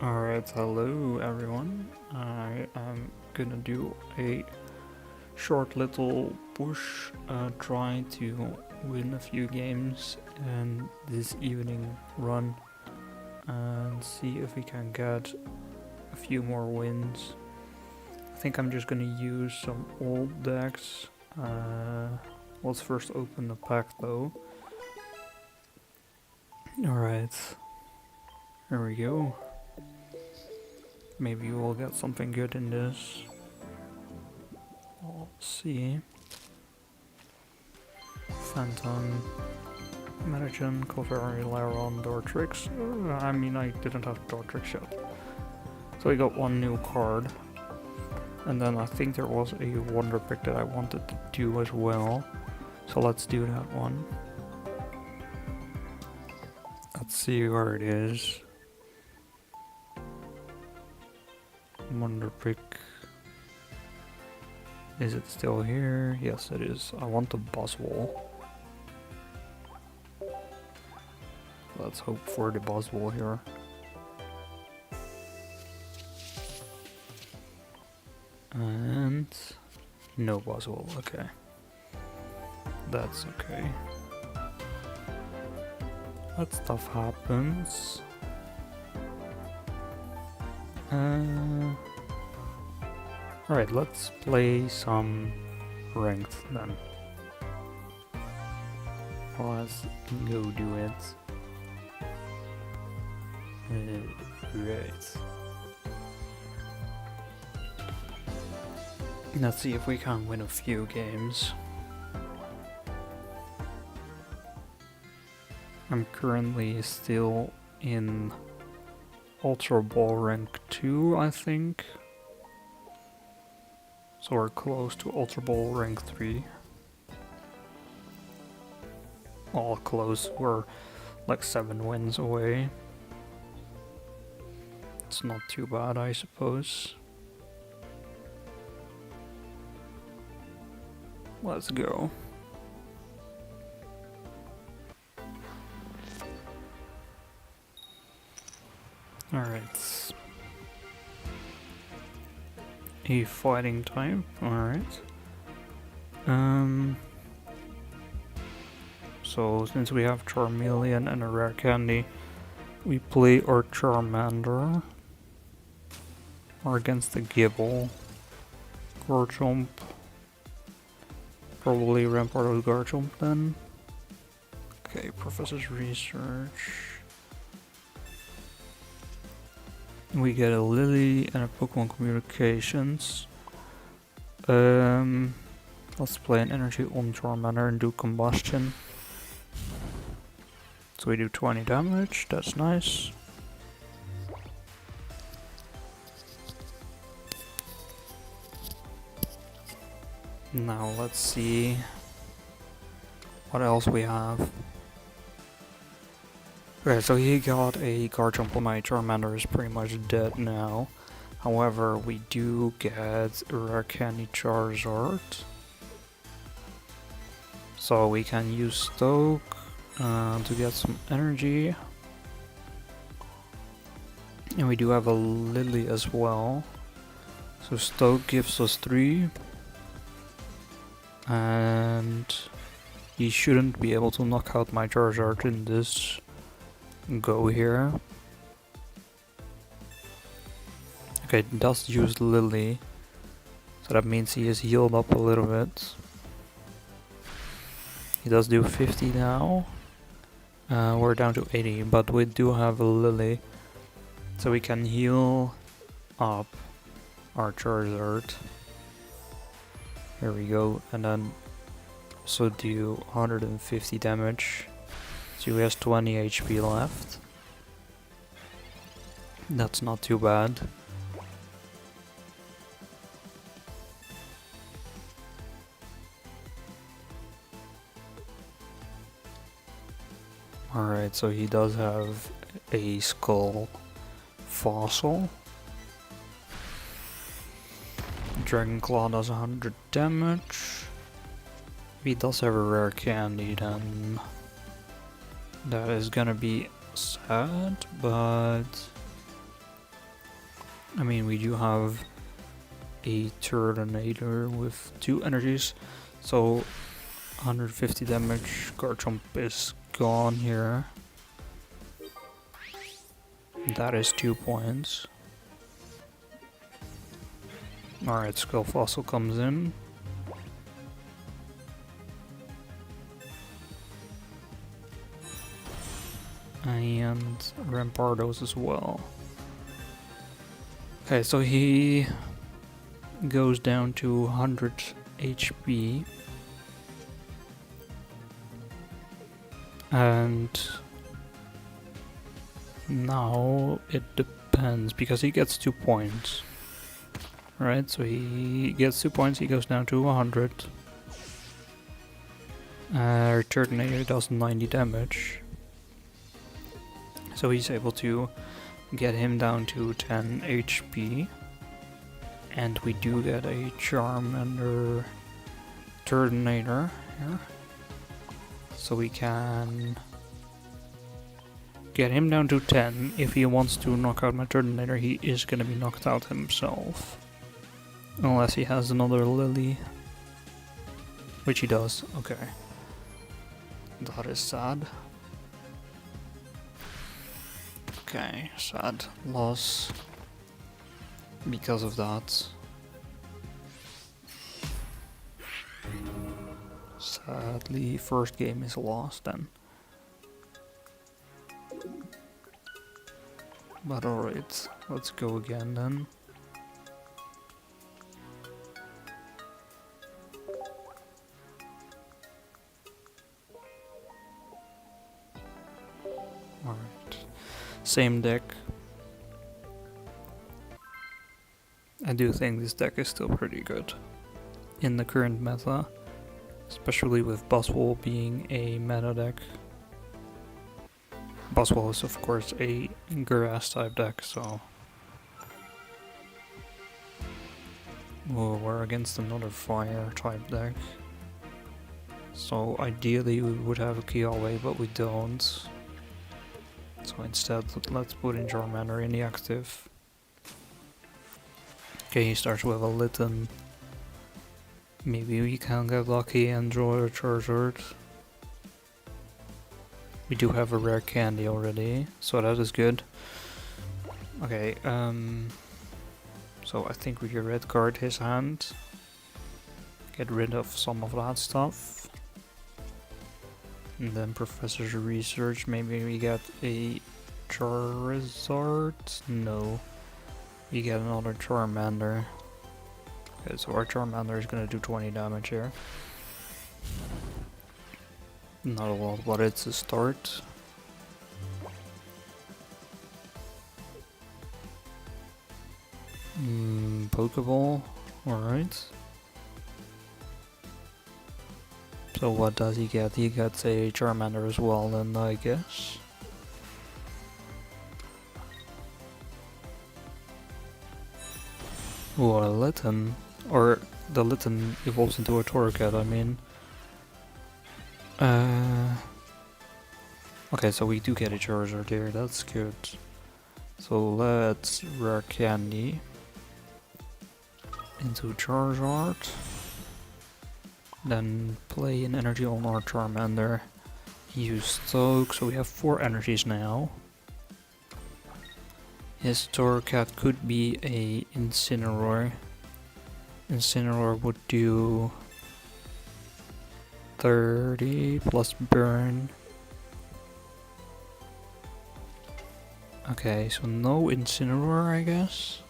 Alright, hello everyone. I am gonna do a short little push, trying to win a few games in this evening run and see if we can get a few more wins. I think I'm just gonna use some old decks. Let's first open the pack though. Alright, here we go. Maybe we'll get something good in this. Let's see. Phantom, Medigen, Clefairy, Laron, Dortrix. I mean, I didn't have Dortrix yet. So we got one new card. And then I think there was a Wonder Pick that I wanted to do as well. So let's do that one. Let's see where it is. Wonder Pick. Is it still here? Yes, it is. I want the Buzzwole. Let's hope for the Buzzwole here. And no Buzzwole. Okay, that's okay. That stuff happens. Alright, let's play some ranked then. Let's go do it. Right. Let's see if we can win a few games. I'm currently still in Ultra Ball rank 2, I think. So we're close to Ultra Ball rank 3. All close, we're like 7 wins away. It's not too bad, I suppose. Let's go. Alright. A fighting type, alright. So since we have Charmeleon and a rare candy, we play our Charmander. Or against the Gibble. Garchomp. Probably Rampardos Garchomp then. Okay, Professor's Research. We get a Lily and a Pokemon Communications. Let's play an Energy on Charmander and do Combustion. So we do 20 damage, that's nice. Now let's see what else we have. Okay, so he got a Garchomp, my Charmander is pretty much dead now. However, we do get a rare candy Charizard. So we can use Stoke to get some energy. And we do have a Lily as well. So Stoke gives us 3. And he shouldn't be able to knock out my Charizard in this go here. Okay, it does use Lily, so that means he is healed up a little bit. He does do 50 now. We're down to 80, but we do have a Lily, so we can heal up our Charizard. Here we go, and then also do 150 damage. So he has 20 HP left. That's not too bad. Alright, so he does have a Skull Fossil. Dragon Claw does 100 damage. If he does have a rare candy, then that is gonna be sad, but I mean, we do have a Turtonator with 2 energies, so 150 damage. Garchomp is gone here. That is 2 points. Alright, Skull Fossil comes in. And Rampardos as well. Okay, so he goes down to 100 HP. And now it depends, because he gets 2 points. Right, so he gets 2 points, he goes down to 100. Turtonator does 90 damage. So he's able to get him down to 10 HP. And we do get a Charmander Turtonator here. So we can get him down to 10. If he wants to knock out my Turtonator, he is gonna be knocked out himself. Unless he has another Lily. Which he does, okay. That is sad. Okay, sad loss because of that. Sadly, first game is lost then. But alright, let's go again then. Alright, same deck. I do think this deck is still pretty good in the current meta, especially with Buzzwole being a meta deck. Buzzwole is of course a grass type deck, so we're against another fire type deck. So ideally we would have a Kiawe, but we don't. So instead, let's put in Charmander in the active. Okay, he starts with a Litten. Maybe we can get lucky and draw a Charizard. We do have a rare candy already, so that is good. Okay, so I think we can red card his hand. Get rid of some of that stuff. And then Professor's Research, maybe we get a Charizard? No. We get another Charmander. Okay, so our Charmander is gonna do 20 damage here. Not a lot, but it's a start. Pokeball, alright. So what does he get? He gets a Charmander as well then, I guess. Ooh, a Litten. Or the Litten evolves into a Torracat, I mean. Okay, so we do get a Charizard here, that's good. So let's rare candy into Charizard. Then play an energy on our Charmander. Use Stoke, so we have 4 energies now. His Torracat could be a Incineroar. Incineroar would do 30 plus burn. Okay, so no Incineroar, I guess.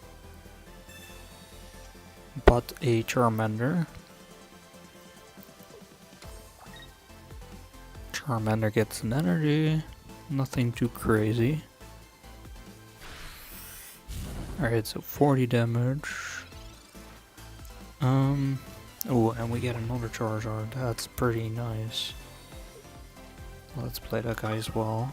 But a Charmander. Charmander gets an energy. Nothing too crazy. Alright, so 40 damage. Oh, and we get another Charizard. That's pretty nice. Let's play that guy as well.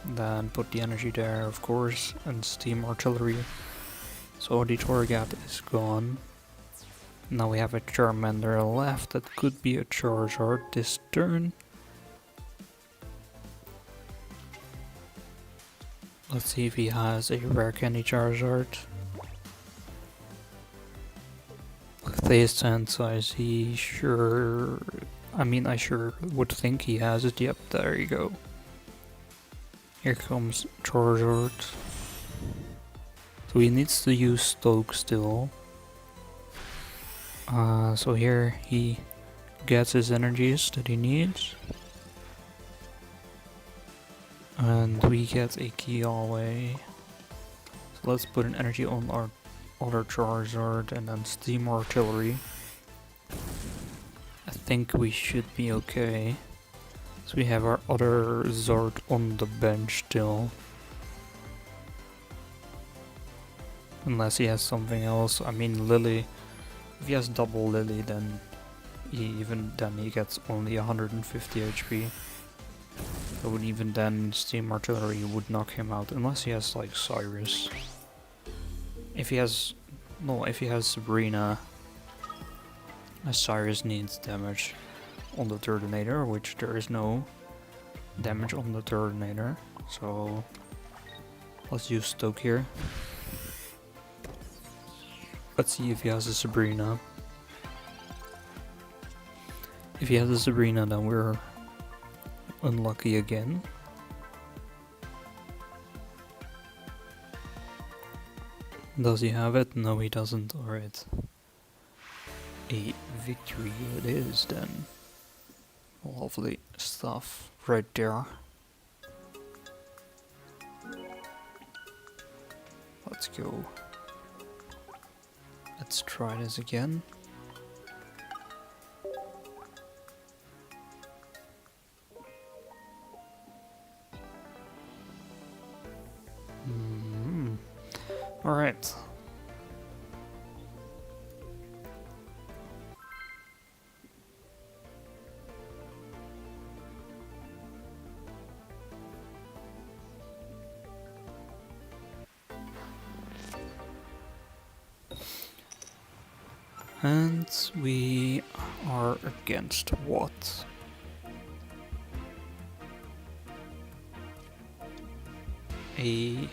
Then put the energy there, of course, and Steam Artillery. So the Torracat is gone. Now we have a Charmander left that could be a Charizard this turn. Let's see if he has a rare candy Charizard. With his hand size, he sure... I sure would think he has it. Yep, there you go. Here comes Charizard. So he needs to use Stoke still. So here he gets his energies that he needs. And we get a Kiawe. So let's put an energy on our other Charizard and then Steam Artillery. I think we should be okay. So we have our other Zard on the bench still. Unless he has something else. I mean Lily. If he has double Lily, then he gets only 150 HP. So even then Steam Artillery would knock him out, unless he has like Cyrus. If he has Sabrina, Cyrus needs damage on the Turtonator, which there is no damage on the Turtonator. So let's use Stoke here. Let's see if he has a Sabrina. If he has a Sabrina, then we're unlucky again. Does he have it? No, he doesn't. Alright. A victory it is then. Lovely stuff right there. Let's go. Let's try this again. Alright. And we are against what? A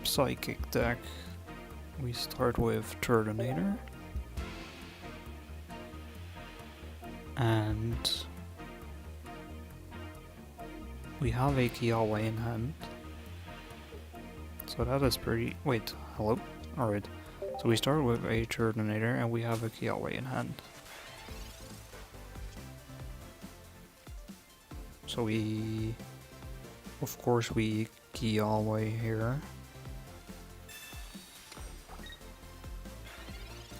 psychic deck. We start with Turtonator. And we have a Kiawe in hand. So that is pretty... Wait, hello? Alright. So we start with a Turtonator and we have a Kiawe in hand. So we... Of course we Kiawe here.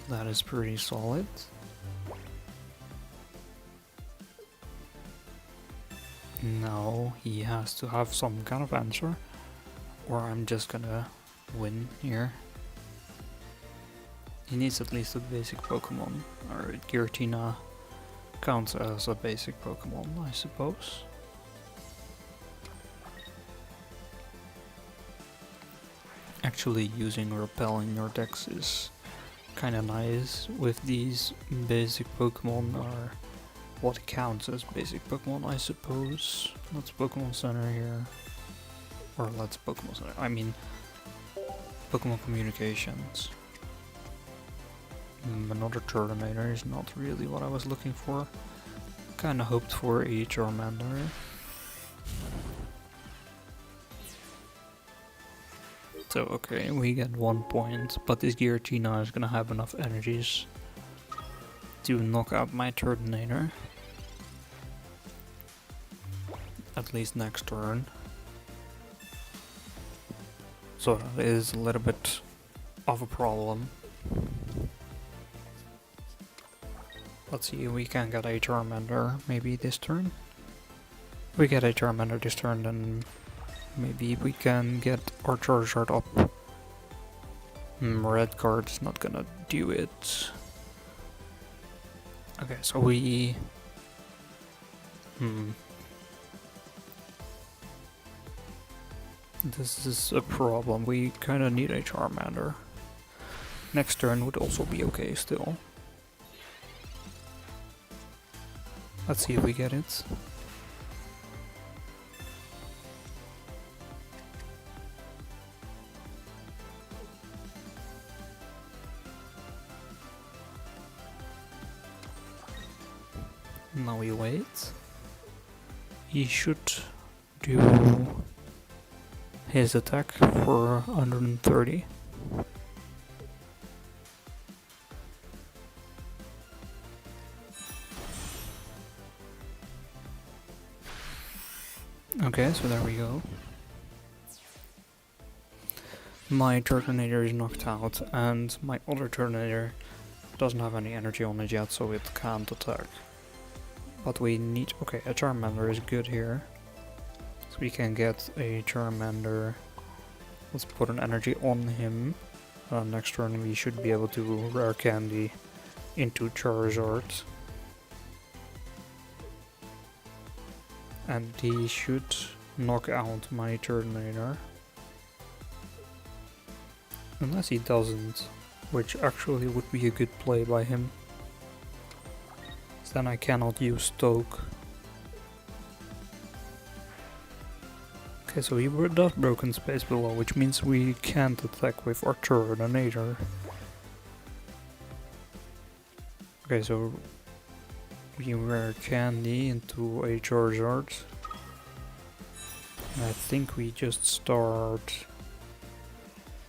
That is pretty solid. Now he has to have some kind of answer, or I'm just gonna win here. He needs at least a basic Pokemon. Alright, Giratina counts as a basic Pokemon, I suppose. Actually using Repel in your decks is kinda nice with these basic Pokemon, or what counts as basic Pokemon, I suppose. Let's Pokemon Center here. Or let's Pokemon Center, I mean Pokemon Communications. Another Turtonator is not really what I was looking for. Kinda hoped for a Charmander. So okay, we get 1 point, but this Giratina is gonna have enough energies to knock out my Turtonator. At least next turn. So that is a little bit of a problem. Let's see if we can get a Charmander maybe this turn. If we get a Charmander this turn, then maybe we can get our Charizard up. Red card is not gonna do it. Okay, so we... This is a problem. We kinda need a Charmander. Next turn would also be okay still. Let's see if we get it. Now we wait. He should do his attack for 130. Okay, so there we go. My Turtonator is knocked out, and my other Turtonator doesn't have any energy on it yet, so it can't attack. But we need... okay, a Charmander is good here. So we can get a Charmander. Let's put an energy on him. Next turn we should be able to rare candy into Charizard. And he should knock out my Turtonator. Unless he doesn't, which actually would be a good play by him. Then I cannot use Stoke. Okay, so he does Broken Space below, which means we can't attack with our Turtonator. Okay, so we rare candy into a Charizard. And I think we just start...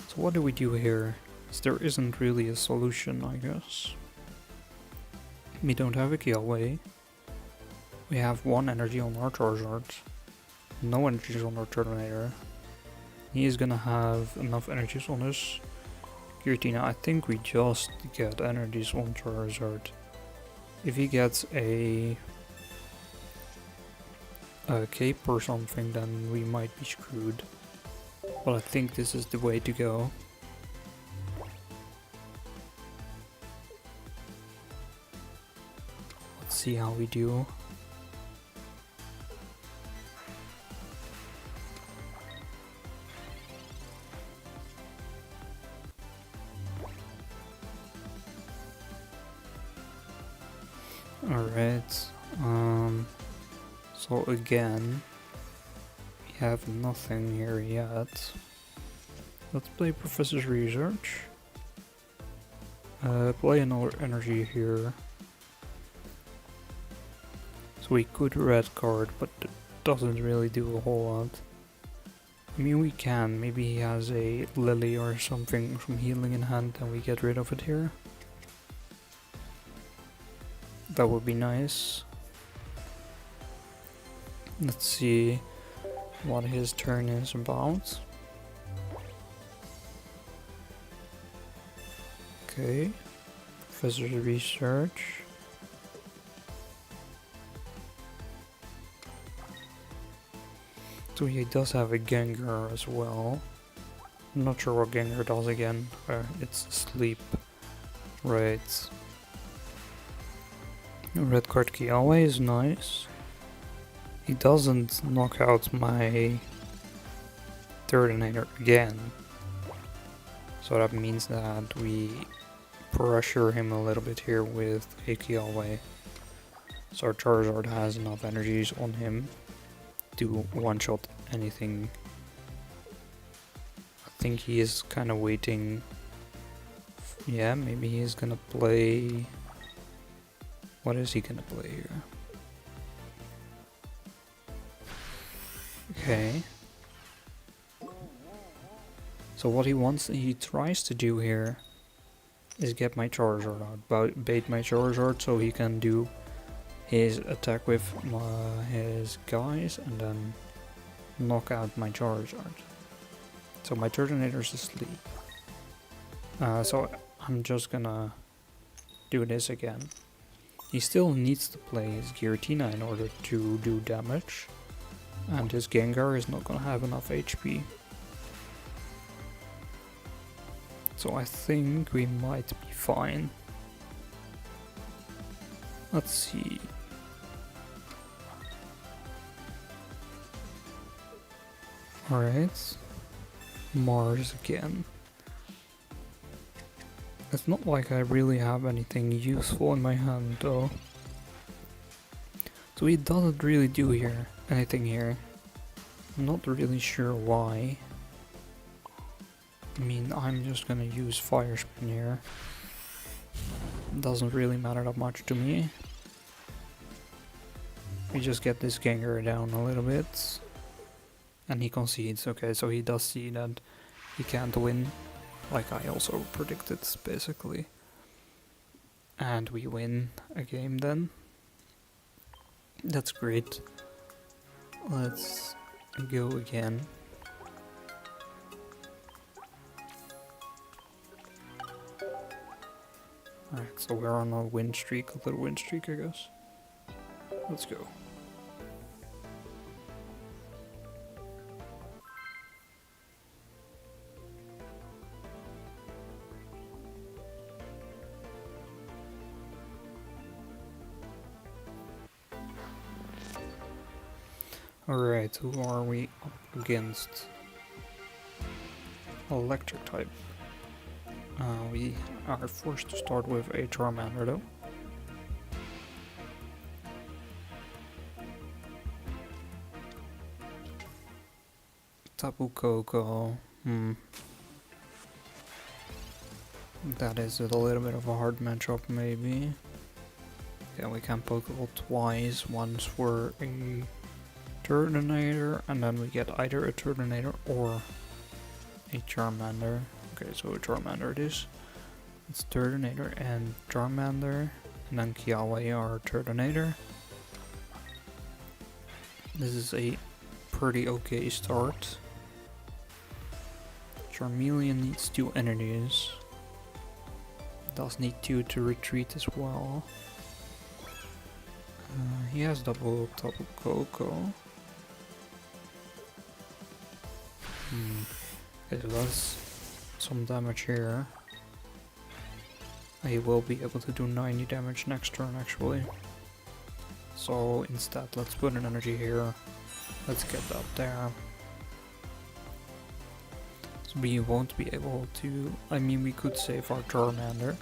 so what do we do here? There isn't really a solution, I guess. We don't have a Kialway. We have 1 energy on our Charizard. No energies on our Turtonator. He is gonna have enough energies on his Giratina. I think we just get energies on Charizard. If he gets a cape or something, then we might be screwed. But I think this is the way to go. Let's see how we do. Alright, so again, we have nothing here yet. Let's play Professor's Research. Play another energy here. So we could red card, but it doesn't really do a whole lot. I mean, we can. Maybe he has a Lily or something from healing in hand and we get rid of it here. That would be nice. Let's see what his turn is about. Okay. Professor's Research. So he does have a Gengar as well. I'm not sure what Gengar does again. It's sleep. Right. Red card key always nice. He doesn't knock out my Turtonator again. So that means that we pressure him a little bit here with a key away. So our Charizard has enough energies on him to one-shot anything. I think he is kind of waiting. Yeah, maybe he's gonna play... what is he gonna play here? Okay. So what he tries to do here is get my Charizard out, bait my Charizard so he can do his attack with his guys and then knock out my Charizard. So my Turtonator's asleep. So I'm just gonna do this again. He still needs to play his Giratina in order to do damage, and his Gengar is not gonna have enough HP. So I think we might be fine. Let's see. Alright. Mars again. It's not like I really have anything useful in my hand though. So he doesn't really do anything here. I'm not really sure why. I mean, I'm just gonna use Fire Spin here. Doesn't really matter that much to me. We just get this Gengar down a little bit. And he concedes. Okay, so he does see that he can't win. Like I also predicted, basically. And we win a game then. That's great. Let's go again. Alright, so we're on a win streak, a little win streak, I guess. Let's go. Alright, who are we up against? Electric type. We are forced to start with a Charmander though. Tapu Koko. That is a little bit of a hard matchup maybe. Yeah, we can Pokeball twice, once for a Turtonator, and then we get either a Turtonator or a Charmander. Okay, so a Charmander it is. It's Turtonator and Charmander, and then Kiawe or Turtonator. This is a pretty okay start. Charmeleon needs 2 energies. Does need 2 to retreat as well. He has double Tapu Koko. Okay, so that's some damage here. He will be able to do 90 damage next turn actually. So instead let's put an energy here. Let's get that there. So we won't be able to... I mean, we could save our Charmander,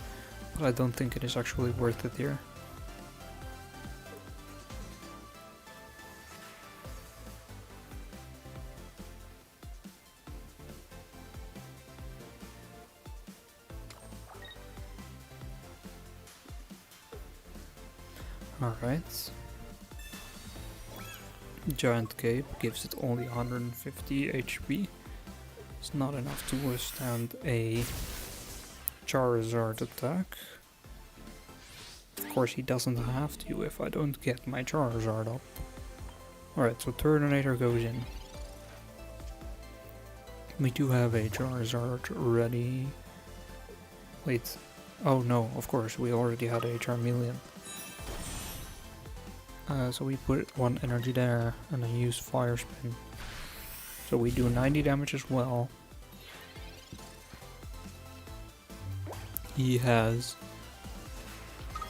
but I don't think it is actually worth it here. Alright. Giant Cape gives it only 150 HP. It's not enough to withstand a Charizard attack. Of course he doesn't have to if I don't get my Charizard up. Alright, so Turtonator goes in. We do have a Charizard ready. Wait. Oh no, of course, we already had a Charmeleon. So we put 1 energy there and then use Fire Spin. So we do 90 damage as well. He has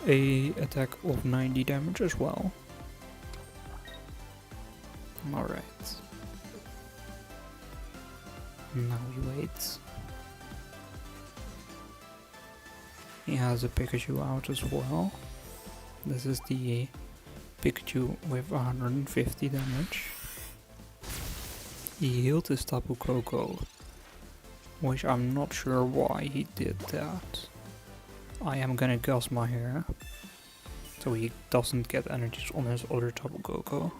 a attack of 90 damage as well. Alright. Now we wait. He has a Pikachu out as well. This is the Pikachu with 150 damage. He healed his Tapu Koko, which I'm not sure why he did that. I am gonna Guzma here, so he doesn't get energies on his other Tapu Koko.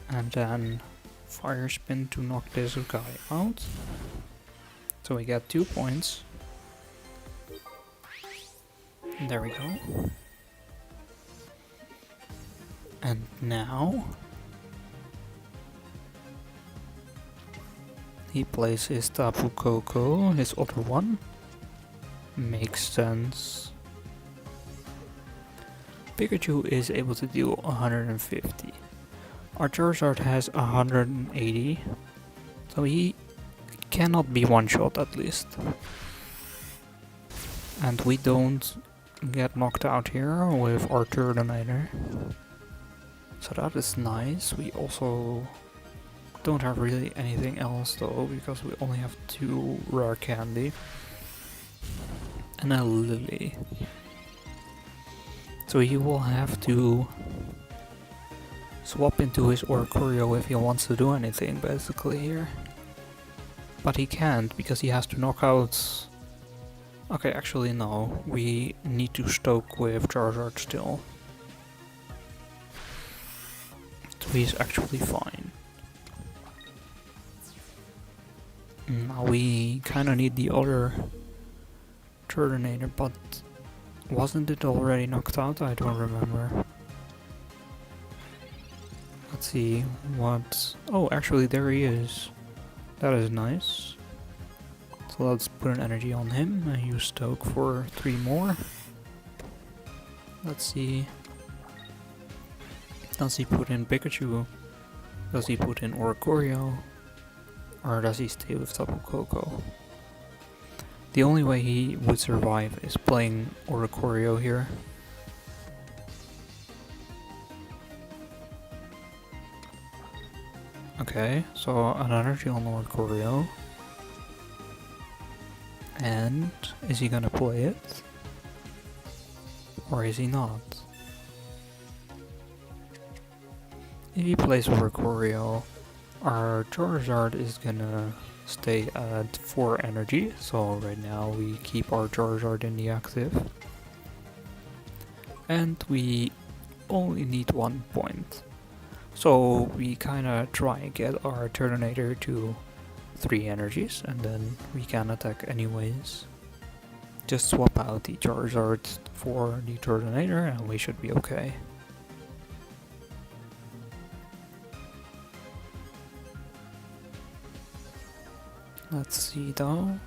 And then Fire Spin to knock this guy out. So we get 2 points. There we go. And now he plays his Tapu Koko, his other one. Makes sense. Pikachu is able to deal 150. Our Charizard has 180, so he cannot be one-shot at least. And we don't get knocked out here with our Turtonator. So that is nice. We also don't have really anything else though, because we only have 2 rare candy and a Lily. So he will have to swap into his Oricorio if he wants to do anything basically here. But he can't because he has to knock out... Okay, actually no, we need to stoke with Charizard still. So he's actually fine. Now we kinda need the other Turtonator, but wasn't it already knocked out? I don't remember. Let's see what... Oh, actually there he is. That is nice. So let's put an energy on him and use Stoke for 3 more. Let's see. Does he put in Pikachu? Does he put in Oricorio? Or does he stay with Tapu Koko? The only way he would survive is playing Oricorio here. Okay, so an energy on Oricorio. And is he gonna play it? Or is he not? If he plays Oricorio, our Charizard is gonna stay at 4 energy, so right now we keep our Charizard in the active. And we only need 1 point. So we kinda try and get our Turtonator to 3 energies, and then we can attack anyways. Just swap out the Charizard for the Turtonator and we should be okay. Let's see though.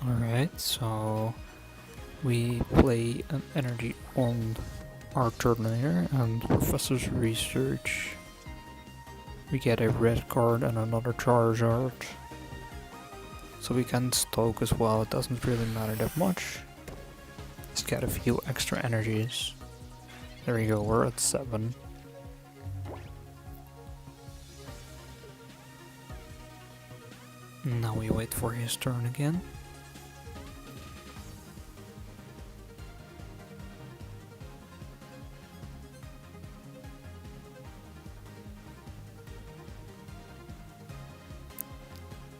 Alright, so we play an energy on our Turtonator and Professor's Research. We get a red card and another Charizard. So we can Stoke as well, it doesn't really matter that much. Just get a few extra energies. There we go, we're at 7. Now we wait for his turn again.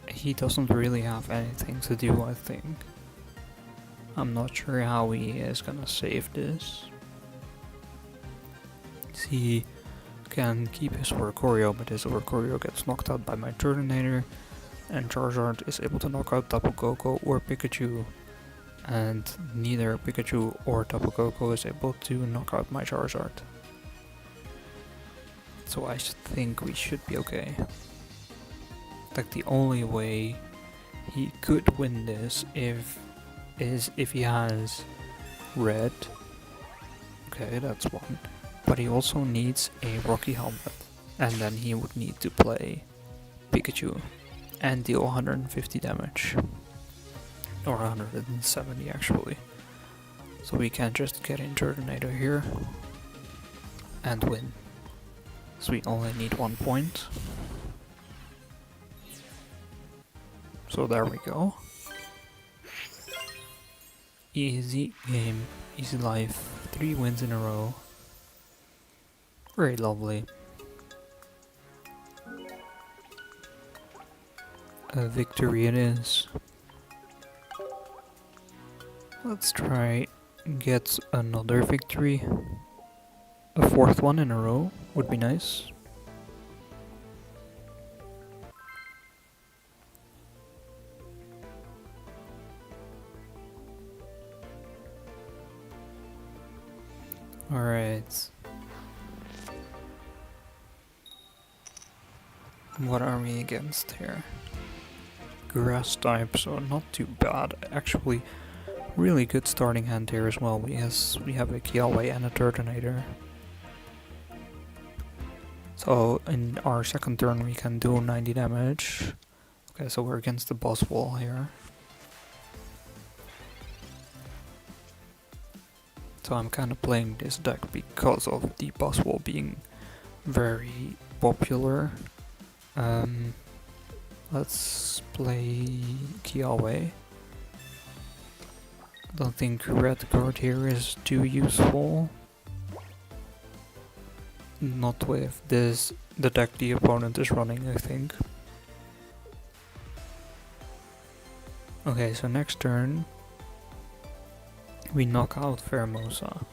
He doesn't really have anything to do, I think. I'm not sure how he is gonna save this. He can keep his Oricorio, but his Oricorio gets knocked out by my Turtonator, and Charizard is able to knock out Tapu Koko or Pikachu, and neither Pikachu or Tapu Koko is able to knock out my Charizard. So I think we should be okay. Like the only way he could win this is if he has red. Okay, that's one. But he also needs a Rocky Helmet, and then he would need to play Pikachu and deal 150 damage. Or 170 actually. So we can just get in Turtonator here and win. So we only need 1 point. So there we go. Easy game, easy life, 3 wins in a row. Very lovely. A victory it is. Let's try get another victory. A 4th one in a row would be nice. Alright. What are we against here? Grass type, so not too bad. Actually, really good starting hand here as well. We have a Kiawe and a Turtonator. So in our second turn we can do 90 damage. Okay, so we're against the boss wall here. So I'm kind of playing this deck because of the boss wall being very popular. Let's play Kiawe. Don't think red card here is too useful. Not with this, the deck the opponent is running, I think. Okay, so next turn we knock out Pheromosa.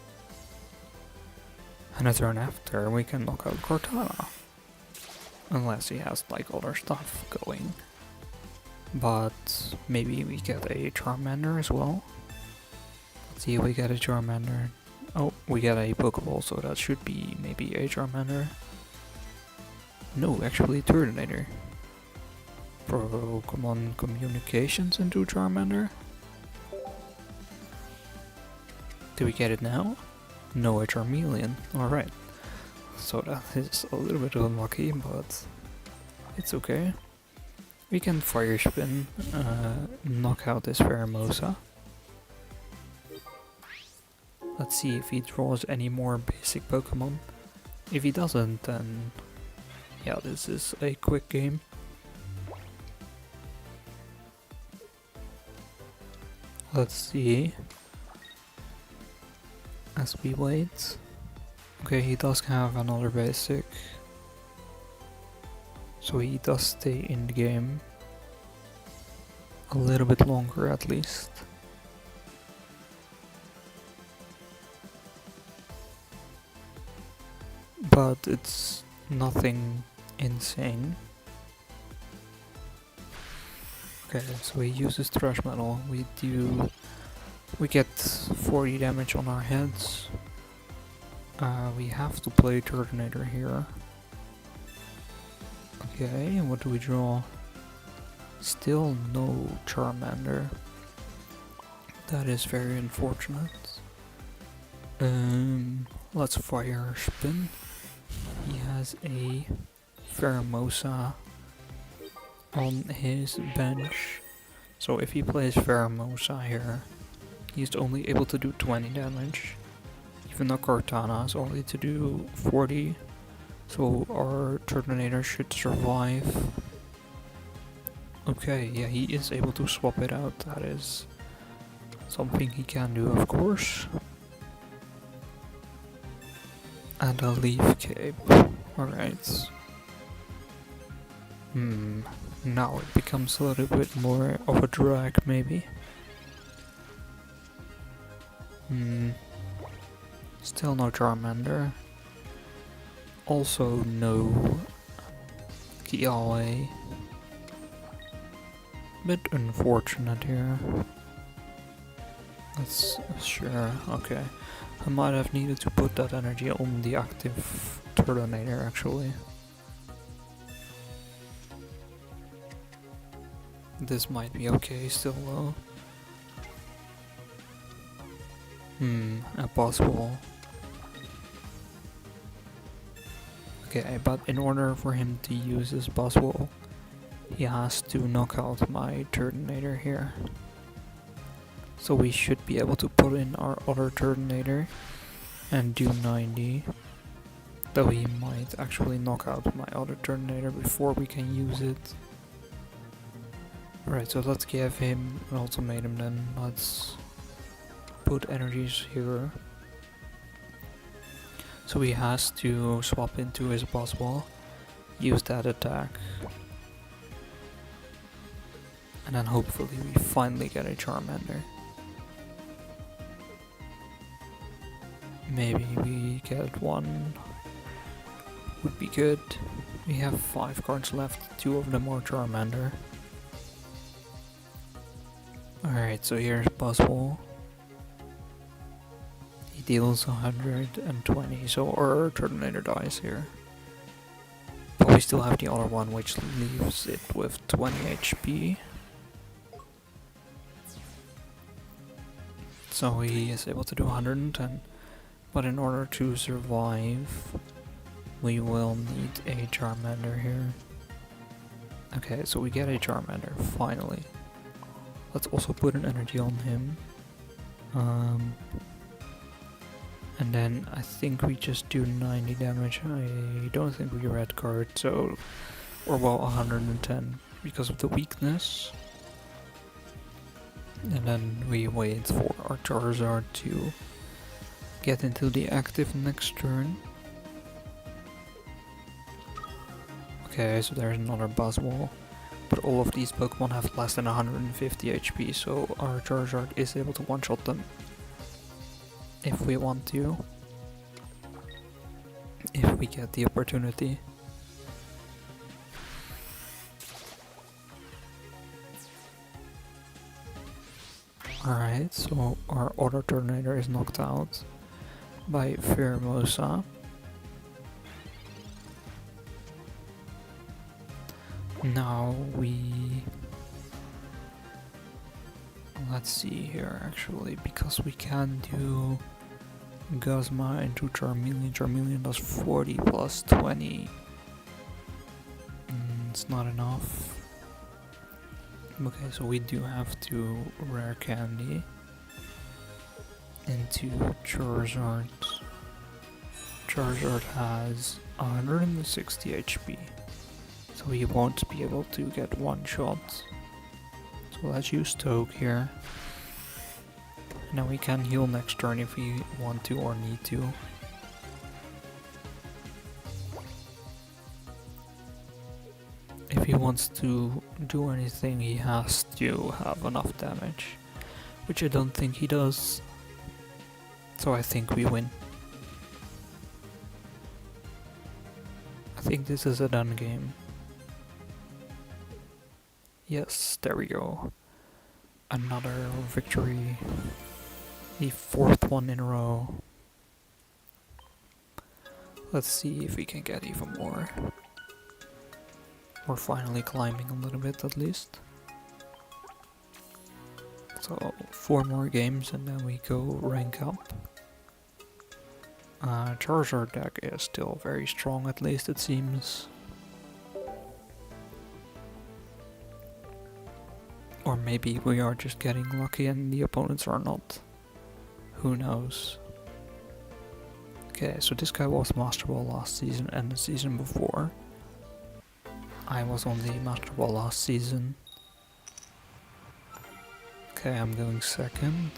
And a turn after, we can knock out Cortana. Unless he has like other stuff going. But maybe we get a Charmander as well. Let's see if we get a Charmander. Oh, we get a Pokeball, so that should be maybe a Charmander. No, actually Turtonator. Pokémon Communications into Charmander. Do we get it now? No, a Charmeleon. Alright. So that is a little bit unlucky, but it's okay. We can Fire Spin, knock out this Pheromosa. Let's see if he draws any more basic Pokemon. If he doesn't, then yeah, this is a quick game. Let's see. As we wait. Okay, he does have another basic. So he does stay in the game. A little bit longer at least. But it's nothing insane. Okay, so he uses Trash Metal. We get 40 damage on our heads. We have to play Turtonator here. Okay, what do we draw? Still no Charmander. That is very unfortunate. Let's Fire Spin. He has a Pheromosa on his bench. So if he plays Pheromosa here, he's only able to do 20 damage. Even though Cortana is only to do 40. So our Turtonator should survive. Okay, yeah, he is able to swap it out. That is something he can do, of course. And a Leaf Cape. Alright. Now it becomes a little bit more of a drag, maybe. Still no Charmander. Also no Kiawe. Bit unfortunate here. That's sure, okay. I might have needed to put that energy on the active Turtonator actually. This might be okay still though. A possible. Okay, but in order for him to use this possible, he has to knock out my Turtonator here. So we should be able to put in our other Turtonator and do 90. Though he might actually knock out my other Turtonator before we can use it. Alright, so let's give him an ultimatum then. Let's put energies here. So he has to swap into his boss wall, use that attack, and then hopefully we finally get a Charmander. Maybe we get one, would be good. We have 5 cards left, 2 of them are Charmander. Alright, so here's Buzzwole. He deals 120, so our Turtonator dies here. But we still have the other one, which leaves it with 20 HP. So he is able to do 110. But in order to survive, we will need a Charmander here. Okay, so we get a Charmander, finally. Let's also put an energy on him. And then I think we just do 90 damage. I don't think we red card, so... Or well, 110 because of the weakness. And then we wait for our Charizard to get into the active next turn. Okay, so there's another Buzzwole. But all of these Pokemon have less than 150 HP, so our Charizard is able to one-shot them. if we want to. If we get the opportunity. Alright, so our Auto Tornado is knocked out by Pheromosa. Now let's see here actually, because we can do Guzma into Charmeleon. Charmeleon does 40 plus 20. It's not enough. Okay, so we do have to rare candy into Charizard. Charizard has 160 HP, so he won't be able to get one shot. So let's use Stoke here. Now we can heal next turn if we want to or need to. If he wants to do anything, he has to have enough damage, which I don't think he does. So I think we win. I think this is a done game. Yes, there we go. Another victory. The 4th one in a row. Let's see if we can get even more. We're finally climbing a little bit at least. So 4 more games and then we go rank up. Charizard deck is still very strong, at least it seems. Or maybe we are just getting lucky and the opponents are not. Who knows? Okay, so this guy was Masterball last season and the season before. I was on the Masterball last season. Okay, I'm going second.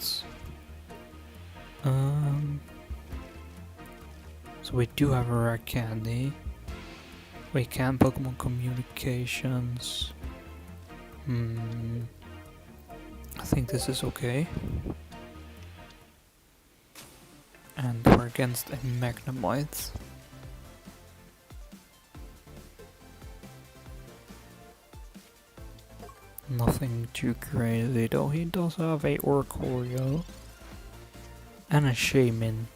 So we do have a rare candy. We can Pokemon Communications. I think this is okay. And we're against a Magnemite. Nothing too crazy though. He does have a Oricorio and a Shaman.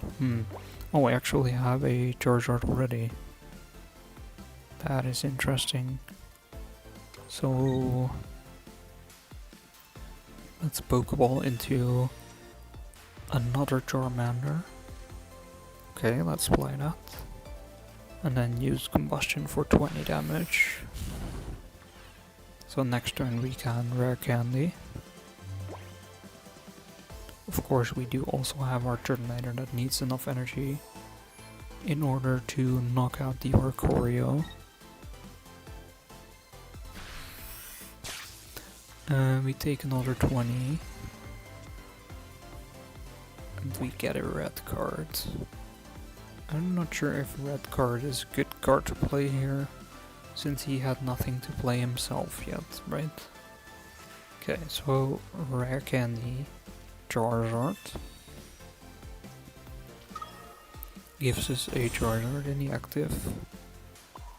Oh, I actually have a Charizard already. That is interesting. So let's Pokeball into another Charmander. Okay, let's play that. And then use Combustion for 20 damage. So next turn we can rare candy. Of course we do also have our Turtonator that needs enough energy in order to knock out the Oricorio. We take another 20. And we get a red card. I'm not sure if red card is a good card to play here, since he had nothing to play himself yet, right? Okay, so rare candy, Charizard. Gives us a Charizard in the active.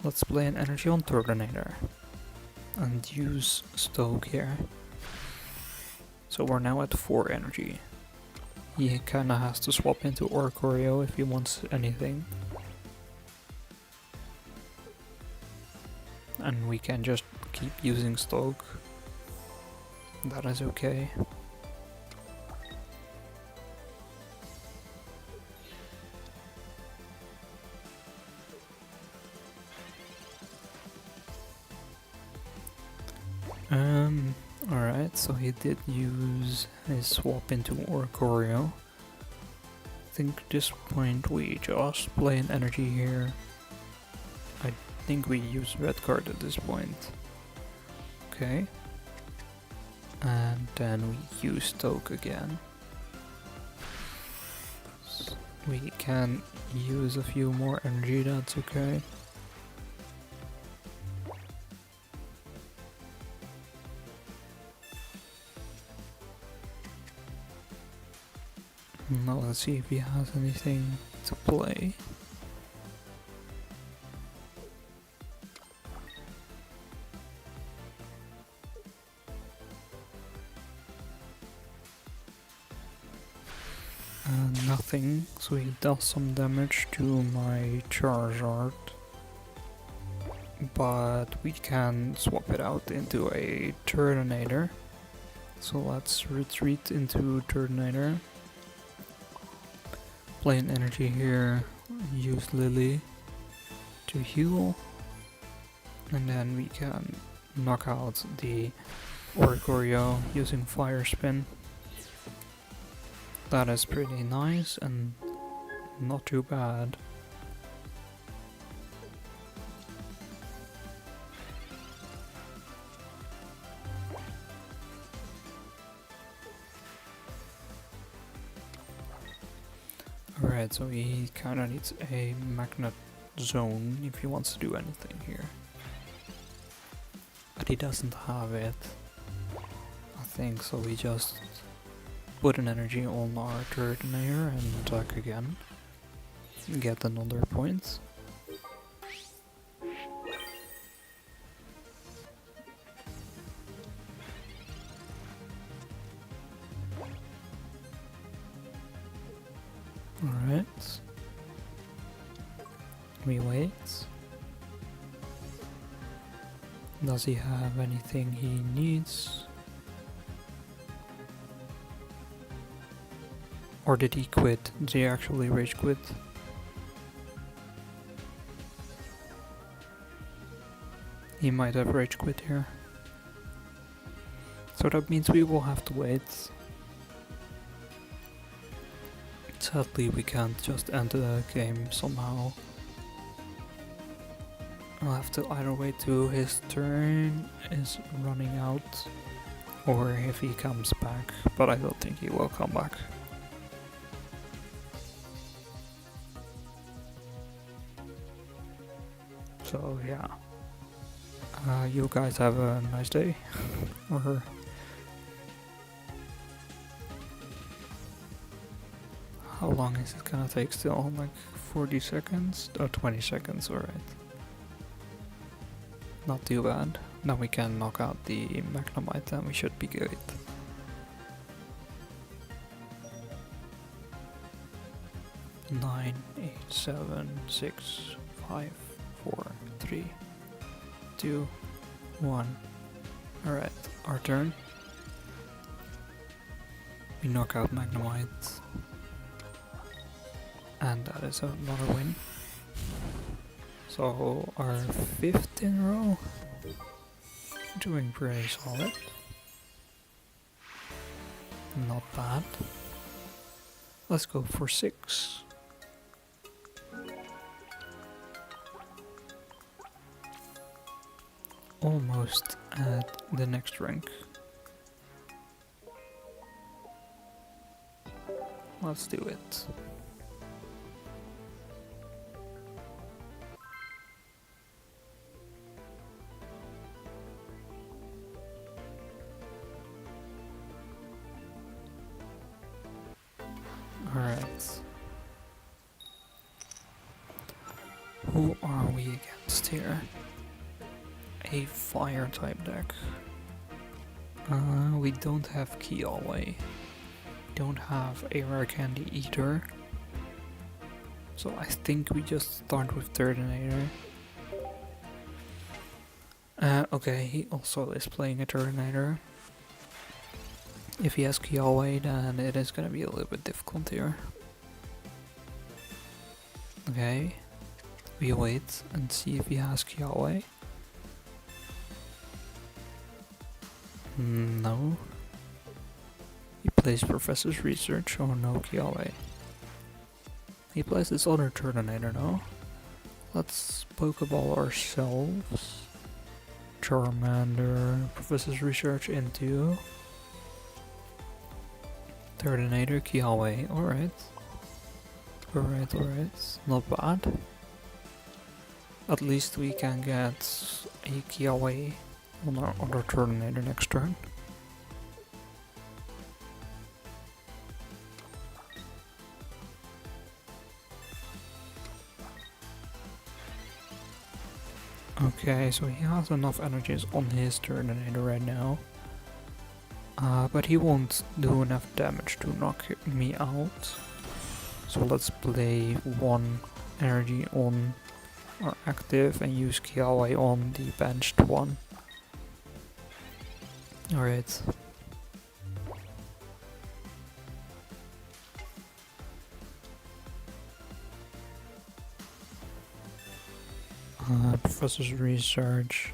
Let's play an energy on Turtonator. And use Stoke here. So we're now at 4 energy. He kinda has to swap into Oricorio if he wants anything. And we can just keep using Stoke. That is okay. Alright, so he did use his swap into Oricorio. I think at this point we just play an energy here. I think we use red card at this point. Okay. And then we use Stoke again. We can use a few more energy, that's okay. Now let's see if he has anything to play. Nothing, so he does some damage to my Charizard. But we can swap it out into a Turtonator. So let's retreat into Turtonator. Play an energy here, use Lily to heal. And then we can knock out the Oricorio using Fire Spin. That is pretty nice and not too bad. Alright, so he kinda needs a magnet zone if he wants to do anything here. But he doesn't have it, I think, so we just put an energy on our Turtonator and attack again. Get another point. Alright. We wait. Does he have anything he needs? Or did he quit? Did he actually rage quit? He might have rage quit here. So that means we will have to wait. Sadly, we can't just end the game somehow. I'll have to either wait till his turn is running out, or if he comes back, but I don't think he will come back. So yeah, you guys have a nice day, or how long is it gonna take still? Like 40 seconds? Oh, 20 seconds, alright. Not too bad. Now we can knock out the Magnemite and we should be good. Nine, 8, 7, 6, 5, 4, 3, 2, 1. Alright, our turn. We knock out Magnemite. And that is another win. So our 5th in a row. Doing pretty solid. Not bad. Let's go for 6. Almost at the next rank. Let's do it. Alright. Who are we against here? A fire type deck. We don't have Kialway. Don't have a rare candy either. So I think we just start with Turtonator. Okay, he also is playing a Turtonator. If he has Kialway, then it is gonna be a little bit difficult here. Okay, we wait and see if he has Kialway. No. He plays Professor's Research. Oh no, Kialway. He plays this other Turtonator now. Let's Pokeball ourselves. Charmander, Professor's Research into Turtonator, Kialway. Alright. Alright. Not bad. At least we can get a Kialway on our other Turtonator next turn. Okay, so he has enough energies on his Turtonator right now. But he won't do enough damage to knock me out. So let's play one energy on our active and use Kiawe on the benched one. Alright. Professor's Research.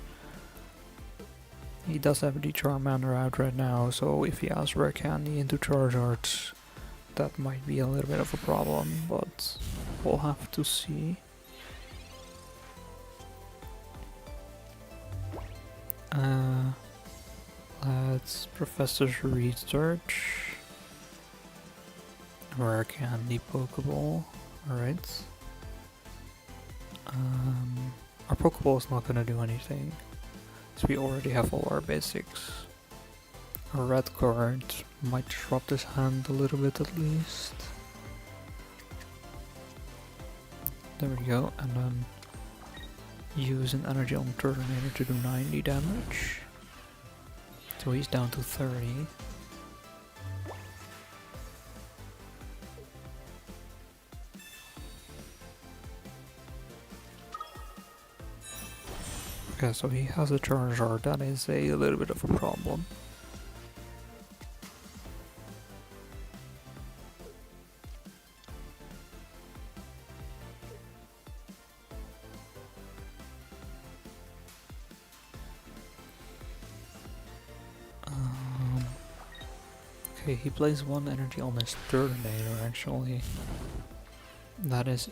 He does have the Charmander out right now, so if he has Rare Candy into Charizard, that might be a little bit of a problem, but we'll have to see. Let's Professor's Research. Rare Candy Pokeball. Alright. Our Pokeball is not gonna do anything, because we already have all our basics. A red card might disrupt his hand a little bit at least. There we go, and then use an energy on Turtonator to do 90 damage. So he's down to 30. Okay, so he has a Charizard, that is a little bit of a problem. Okay, he plays one energy on his Turtonator actually. That is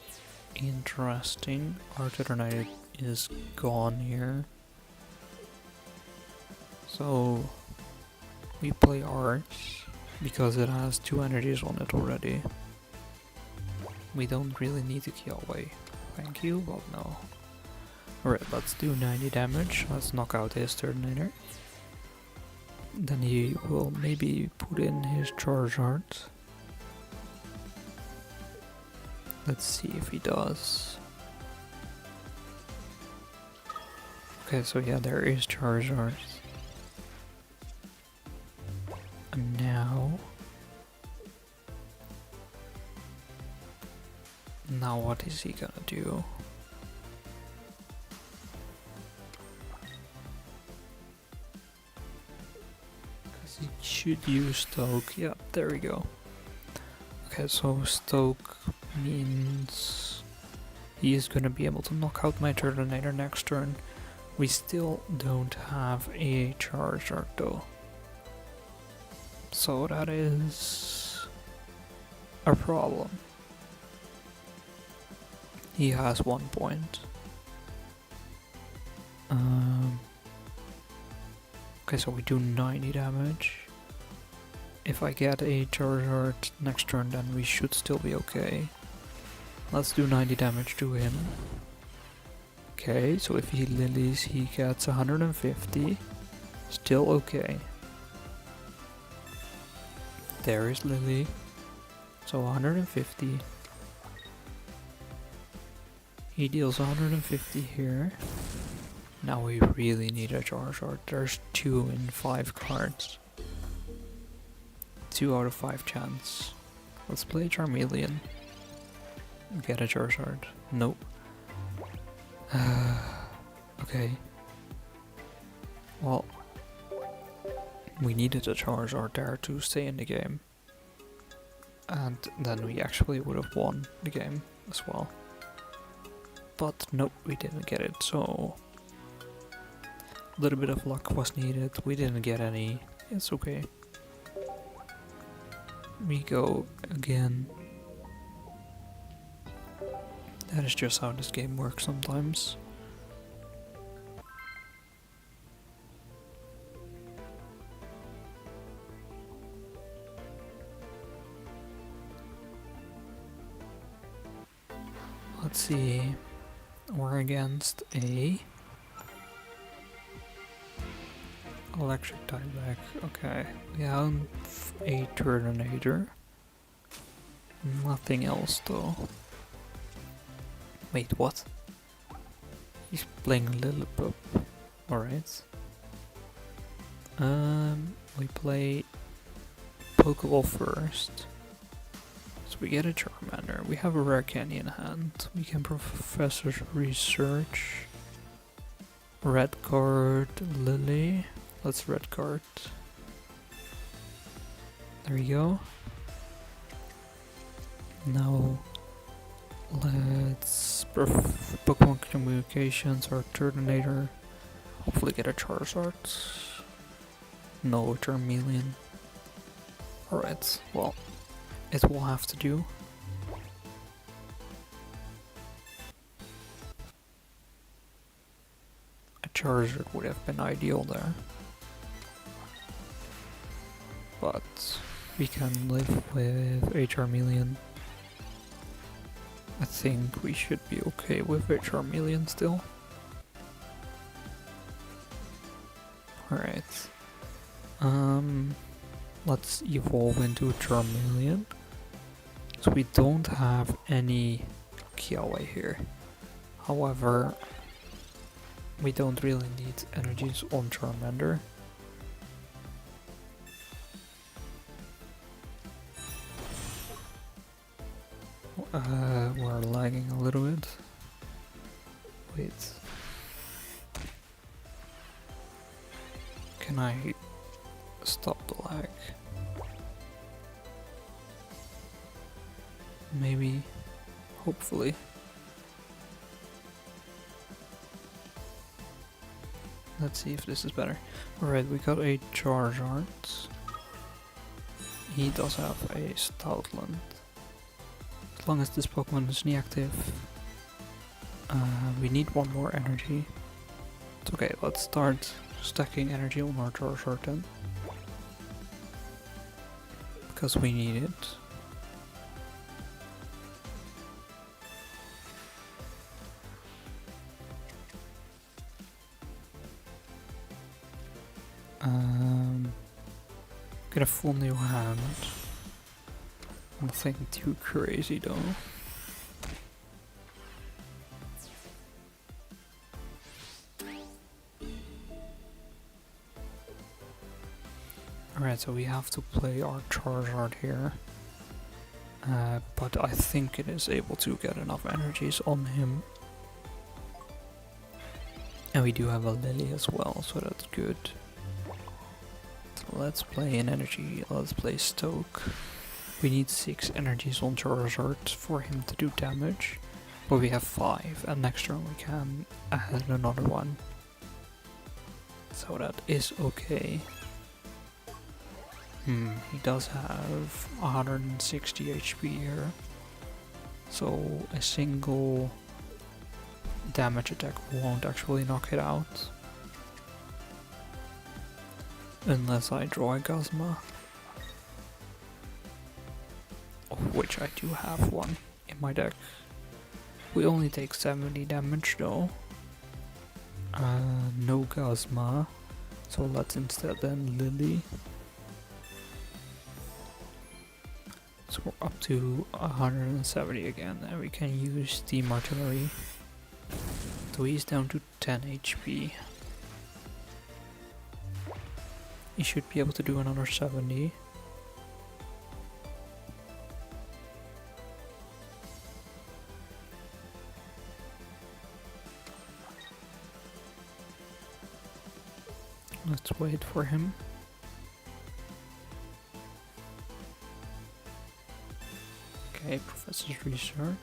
interesting. Our Turtonator is gone here. So we play ours because it has 2 energies on it already. We don't really need to kill away. Thank you, but no. Alright, let's do 90 damage. Let's knock out his Turtonator. Then he will maybe put in his Charizard. Let's see if he does. Okay, so yeah, there is Charizard. And now what is he gonna do? Because he should use Stoke. Yeah, there we go. Okay, so Stoke means he is gonna be able to knock out my Turtonator next turn. We still don't have a Charizard though. So that is a problem. He has 1 point. Okay, so we do 90 damage. If I get a Charizard next turn, then we should still be okay. Let's do 90 damage to him. Okay, so if he lilies, he gets 150. Still okay. There is Lily. So 150. He deals 150 here. Now we really need a Charizard. There's 2 in 5 cards. 2 out of 5 chance. Let's play Charmeleon. Get a Charizard. Nope. Okay. Well, we needed a Charizard there to stay in the game. And then we actually would have won the game as well. But nope, we didn't get it, so a little bit of luck was needed. We didn't get any. It's okay. We go again. That is just how this game works sometimes. Let's see. We're against a electric type deck. Okay, we have a Turtonator. Nothing else though. Wait, what? He's playing Lilliput. Alright. We play Pokeball first. So we get a Charmander. We have a rare candy in hand. We can Professor's Research. Red card, Lily. Let's red card. There we go. Now let's Pokemon Communications or Turtonator. Hopefully get a Charizard. No Charmeleon. Alright, well, it will have to do. A Charizard would have been ideal there. But we can live with a Charmeleon. I think we should be okay with a Charmeleon still. Alright. Let's evolve into a Charmeleon. So we don't have any Kiawe here. However, we don't really need energies on Charmander. We're lagging a little bit. Wait. Can I stop the lag? Maybe. Hopefully. Let's see if this is better. Alright, we got a Charizard. He does have a Stoutland. As long as this Pokemon is inactive. We need one more energy. It's okay, let's start stacking energy on our Charizard then. Because we need it. Get a full new hand. Nothing too crazy though. Alright, so we have to play our Charizard here. But I think it is able to get enough energies on him. And we do have a Lily as well, so that's good. So let's play an energy, let's play Stoke. We need 6 energies on Charizard for him to do damage. But we have 5, and next turn we can add another one. So that is okay. He does have 160 HP here. So a single damage attack won't actually knock it out. Unless I draw a Guzma. Of which I do have one in my deck. We only take 70 damage though. No Guzma. So let's instead then Lily. So we're up to 170 again, and we can use Steam Artillery. So he's down to 10 HP. He should be able to do another 70. Let's wait for him. Okay, Professor's Research.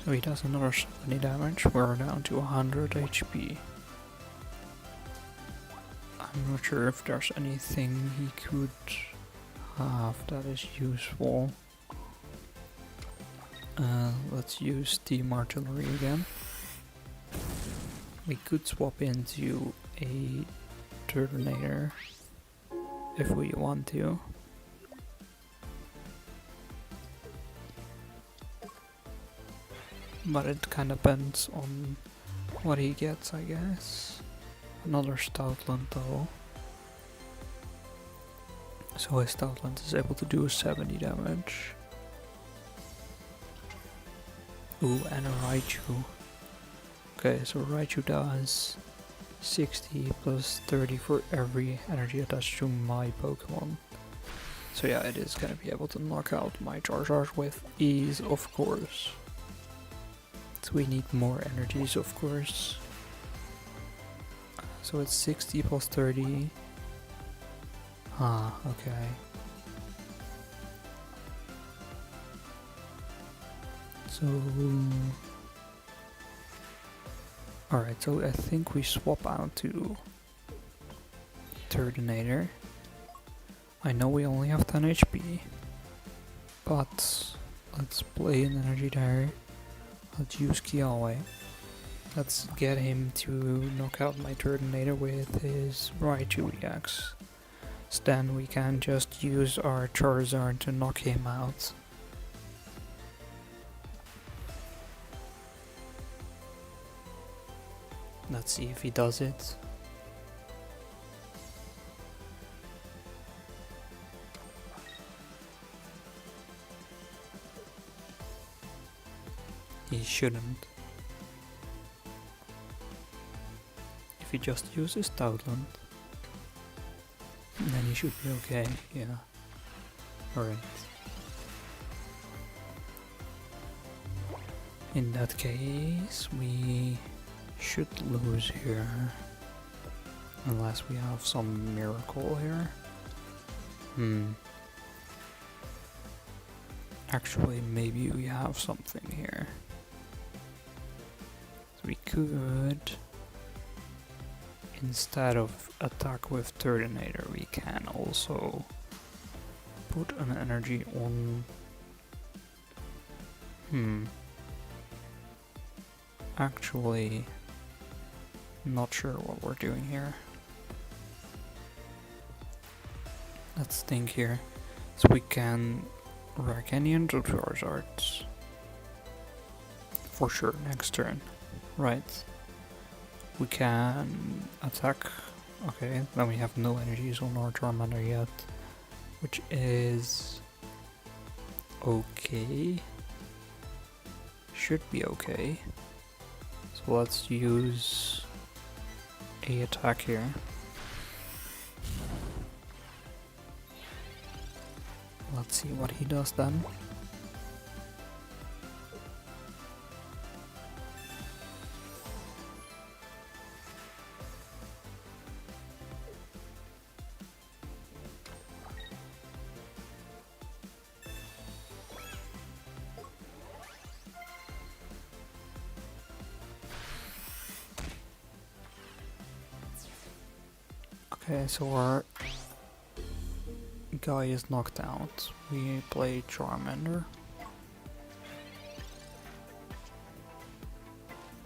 So he does another 70 damage, we're down to 100 HP. I'm not sure if there's anything he could have that is useful. Let's use Steam Artillery again. We could swap into a Turtonator if we want to. But it kind of depends on what he gets, I guess. Another Stoutland though. So his Stoutland is able to do 70 damage. Ooh, and a Raichu. Okay, so Raichu does 60 plus 30 for every energy attached to my Pokemon. So yeah, it is gonna be able to knock out my Charizard with ease, of course. So we need more energies, of course. So it's 60 plus 30. Ah, okay. So... Alright, so I think we swap out to Turtonator. I know we only have 10 HP, but let's play an energy there. Let's use Kiawe. Let's get him to knock out my Turtonator with his Raichu EX. So then we can just use our Charizard to knock him out. Let's see if he does it. He shouldn't. If he just uses Stoutland, then he should be okay, yeah. Alright. In that case, we should lose here. Unless we have some miracle here. Actually, maybe we have something here. So we could, instead of attack with Turtonator, we can also put an energy on... Actually, not sure what we're doing here. Let's think here. So we can rack any into Charizards. For sure, next turn. Right. We can attack. Okay, then we have no energies on our Charmander yet. Which is... okay. Should be okay. So let's use a attack here. Let's see what he does then. Okay, so our guy is knocked out. We play Charmander.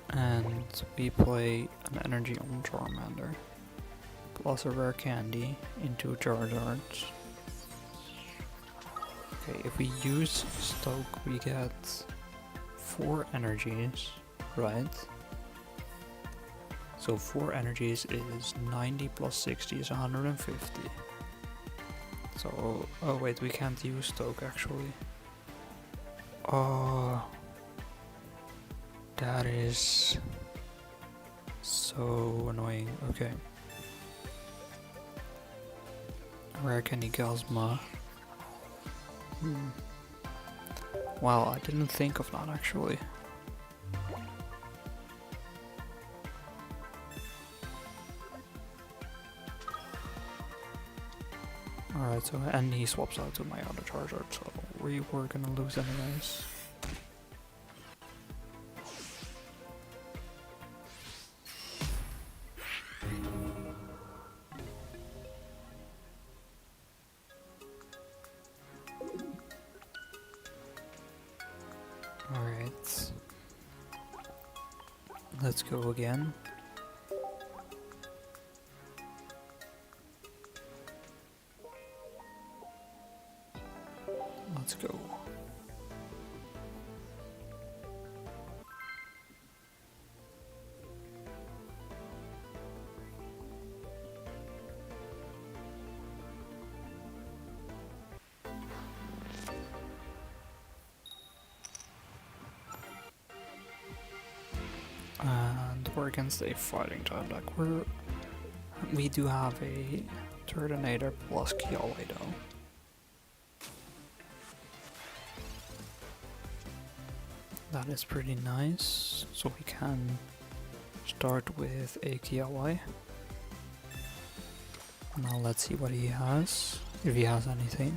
And we play an energy on Charmander. Plus a rare candy into Charizard. Okay, if we use Stoke, we get 4 energies, right? So 4 energies is 90 plus 60 is 150. So, oh wait, we can't use Stoke actually. Oh, that is so annoying. Okay. Rare Candy Gazma. Wow, I didn't think of that actually. Alright, so and he swaps out to my other Charizard, so we were gonna lose anyways. Alright. Let's go again. Let's go. And we're against a fighting type deck. We do have a Turtonator plus Kiawe though. That is pretty nice. So we can start with a Kiawe. Now let's see what he has, if he has anything.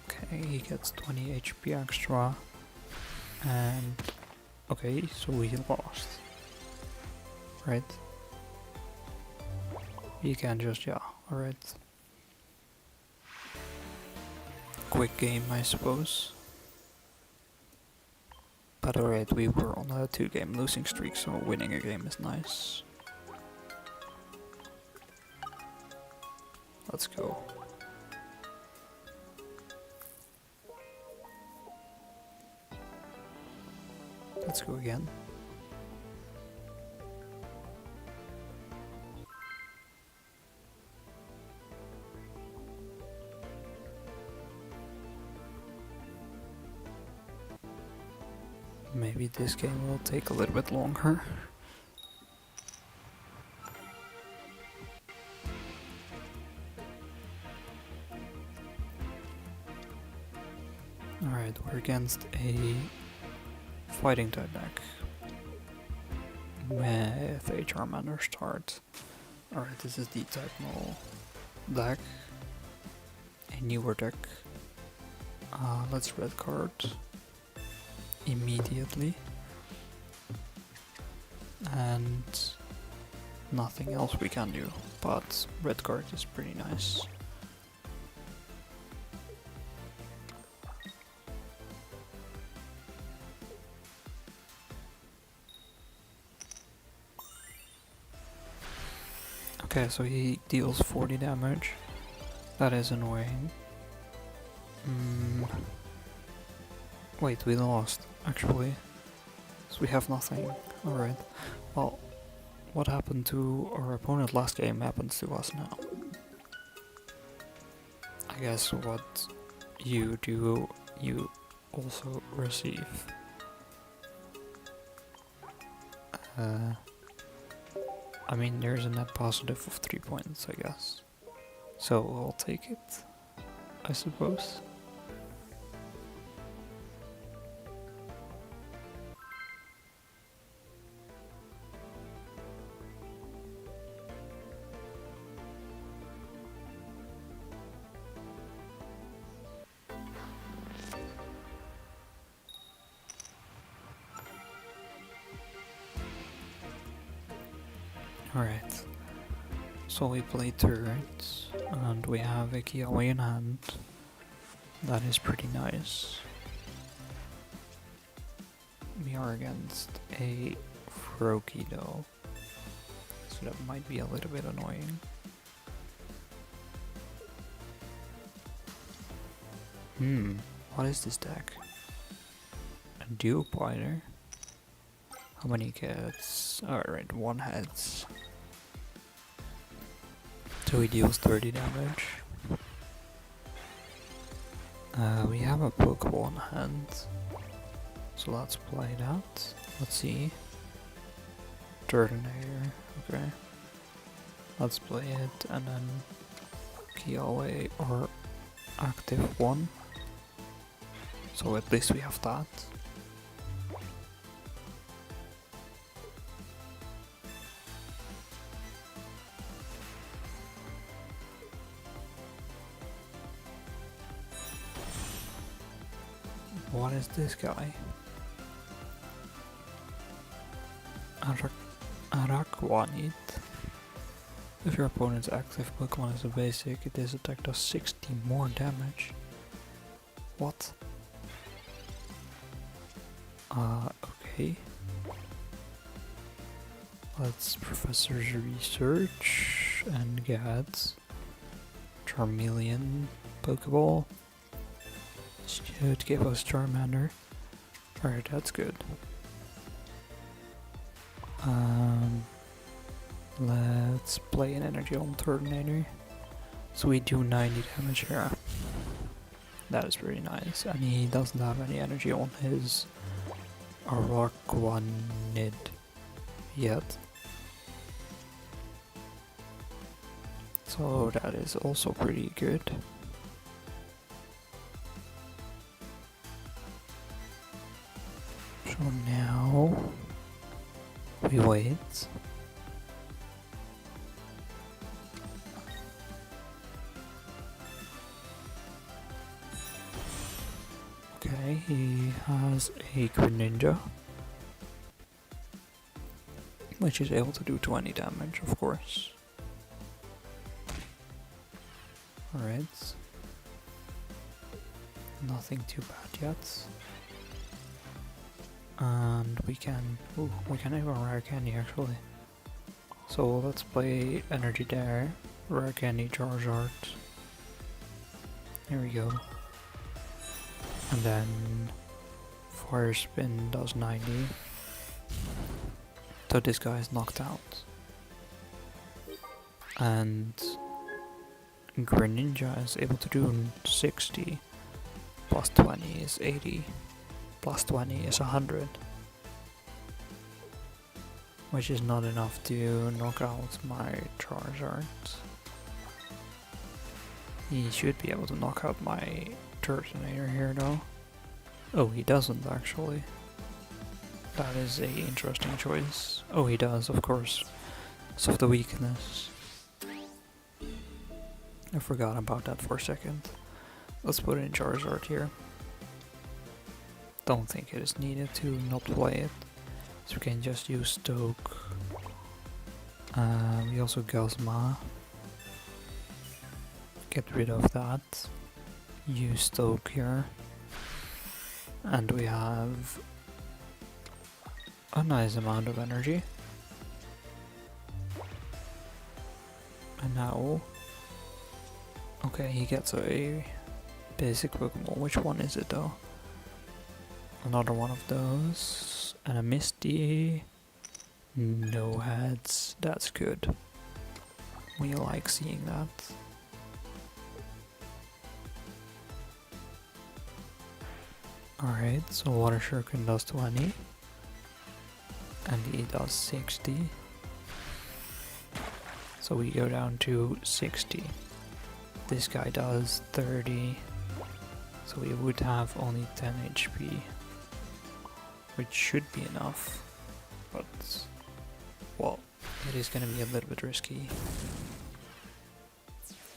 Okay, he gets 20 HP extra. And okay, so he lost. Right? He can just, yeah, alright. Quick game, I suppose. But alright, we were on a 2-game losing streak, so winning a game is nice. Let's go. Let's go again. Maybe this game will take a little bit longer. Alright, we're against a fighting type deck with a Charmander start. Alright, this is the type null deck, a newer deck. Let's red card immediately, and nothing else we can do, but red card is pretty nice. Okay, so he deals 40 damage. That is annoying. Wait, we lost, actually. So we have nothing. Alright. Well, what happened to our opponent last game happens to us now. I guess what you do, you also receive. I mean, there's a net positive of 3 points, I guess. So I'll take it, I suppose. Alright, so we play turrets, and we have a Kiawe in hand. That is pretty nice. We are against a Froakie though, so that might be a little bit annoying. What is this deck? A dual fighter? How many gets? Alright, 1 heads. So he deals 30 damage. We have a Pokeball in hand. So let's play that. Let's see. Turtonator, okay. Let's play it and then Kiawe or active 1. So at least we have that. What is this guy? Araquanid. If your opponent's active Pokemon is a basic, this attack does 60 more damage. What? Okay. Let's Professor's research and get Charmeleon Pokeball. Should give us Charmander. Alright, that's good. Let's play an energy on Turtonator. So we do 90 damage here. That is pretty nice. And he doesn't have any energy on his Araquanid yet. So that is also pretty good. So now we wait. Okay, he has a Greninja, which is able to do 20 damage, of course. Alright. Nothing too bad yet. And we can have a rare candy actually. So let's play Energy there, rare candy Charizard. Here we go. And then Fire Spin does 90. So this guy is knocked out. And Greninja is able to do 60. Plus 20 is 80. Plus 20 is 100. Which is not enough to knock out my Charizard. He should be able to knock out my Turtonator here though. Oh, he doesn't actually. That is a interesting choice. Oh, he does, of course. It's of the weakness. I forgot about that for a second. Let's put in Charizard here. Don't think it is needed to not play it. So we can just use Stoke. We also Guzma. Get rid of that. Use Stoke here. And we have a nice amount of energy. And now... Okay, he gets a basic Pokemon. Which one is it though? Another one of those. And a Misty. No heads. That's good. We like seeing that. Alright, so Water Shuriken does 20. And he does 60. So we go down to 60. This guy does 30. So we would have only 10 HP. Which should be enough. But, well, it is gonna be a little bit risky.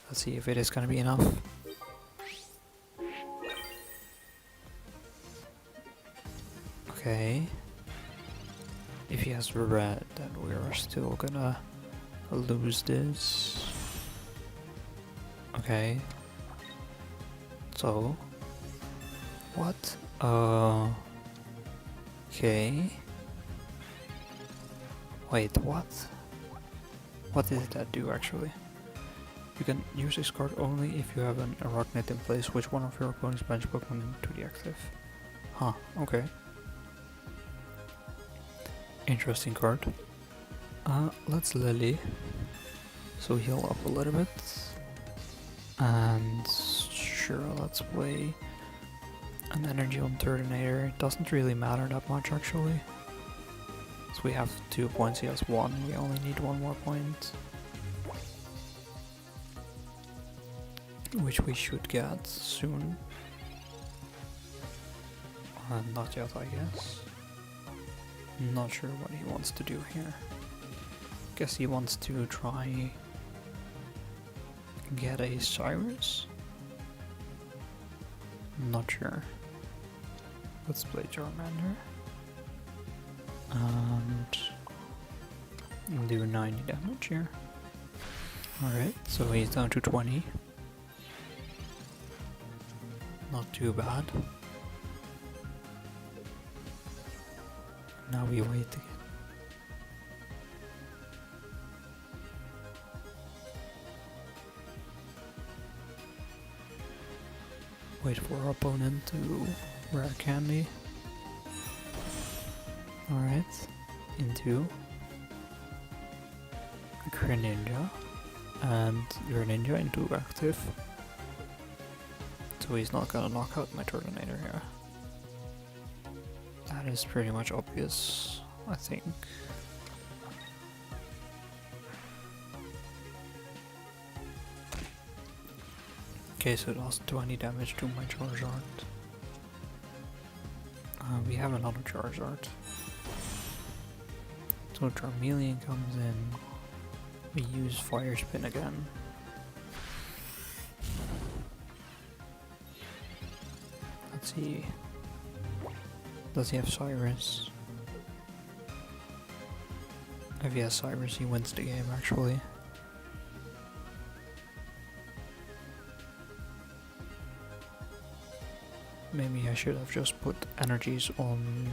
Let's see if it is gonna be enough. Okay. If he has red, then we're still gonna lose this. Okay. So. What? Okay. Wait, what? What did that do actually? You can use this card only if you have an Arachnid in place. Switch one of your opponent's bench Pokemon to the active. Huh, okay. Interesting card. Let's Lily. So heal up a little bit. And sure, let's play an energy on Turtonator. It doesn't really matter that much actually. So we have 2 points, he has 1. We only need 1 more point. Which we should get soon. Not yet, I guess. Not sure what he wants to do here. Guess he wants to try get a Cyrus? Not sure. Let's play Charmander. And do 90 damage here. Alright, so he's down to 20. Not too bad. Now we wait again. Wait for our opponent to rare candy. Alright, into Greninja. and your ninja into active. So he's not gonna knock out my Turtonator here. That is pretty much obvious, I think. Okay, so it does 20 damage to my Charizard. We have another Charizard. So Charmeleon comes in. We use Fire Spin again. Let's see. Does he have Cyrus? If he has Cyrus, he wins the game actually. Maybe I should have just put energies on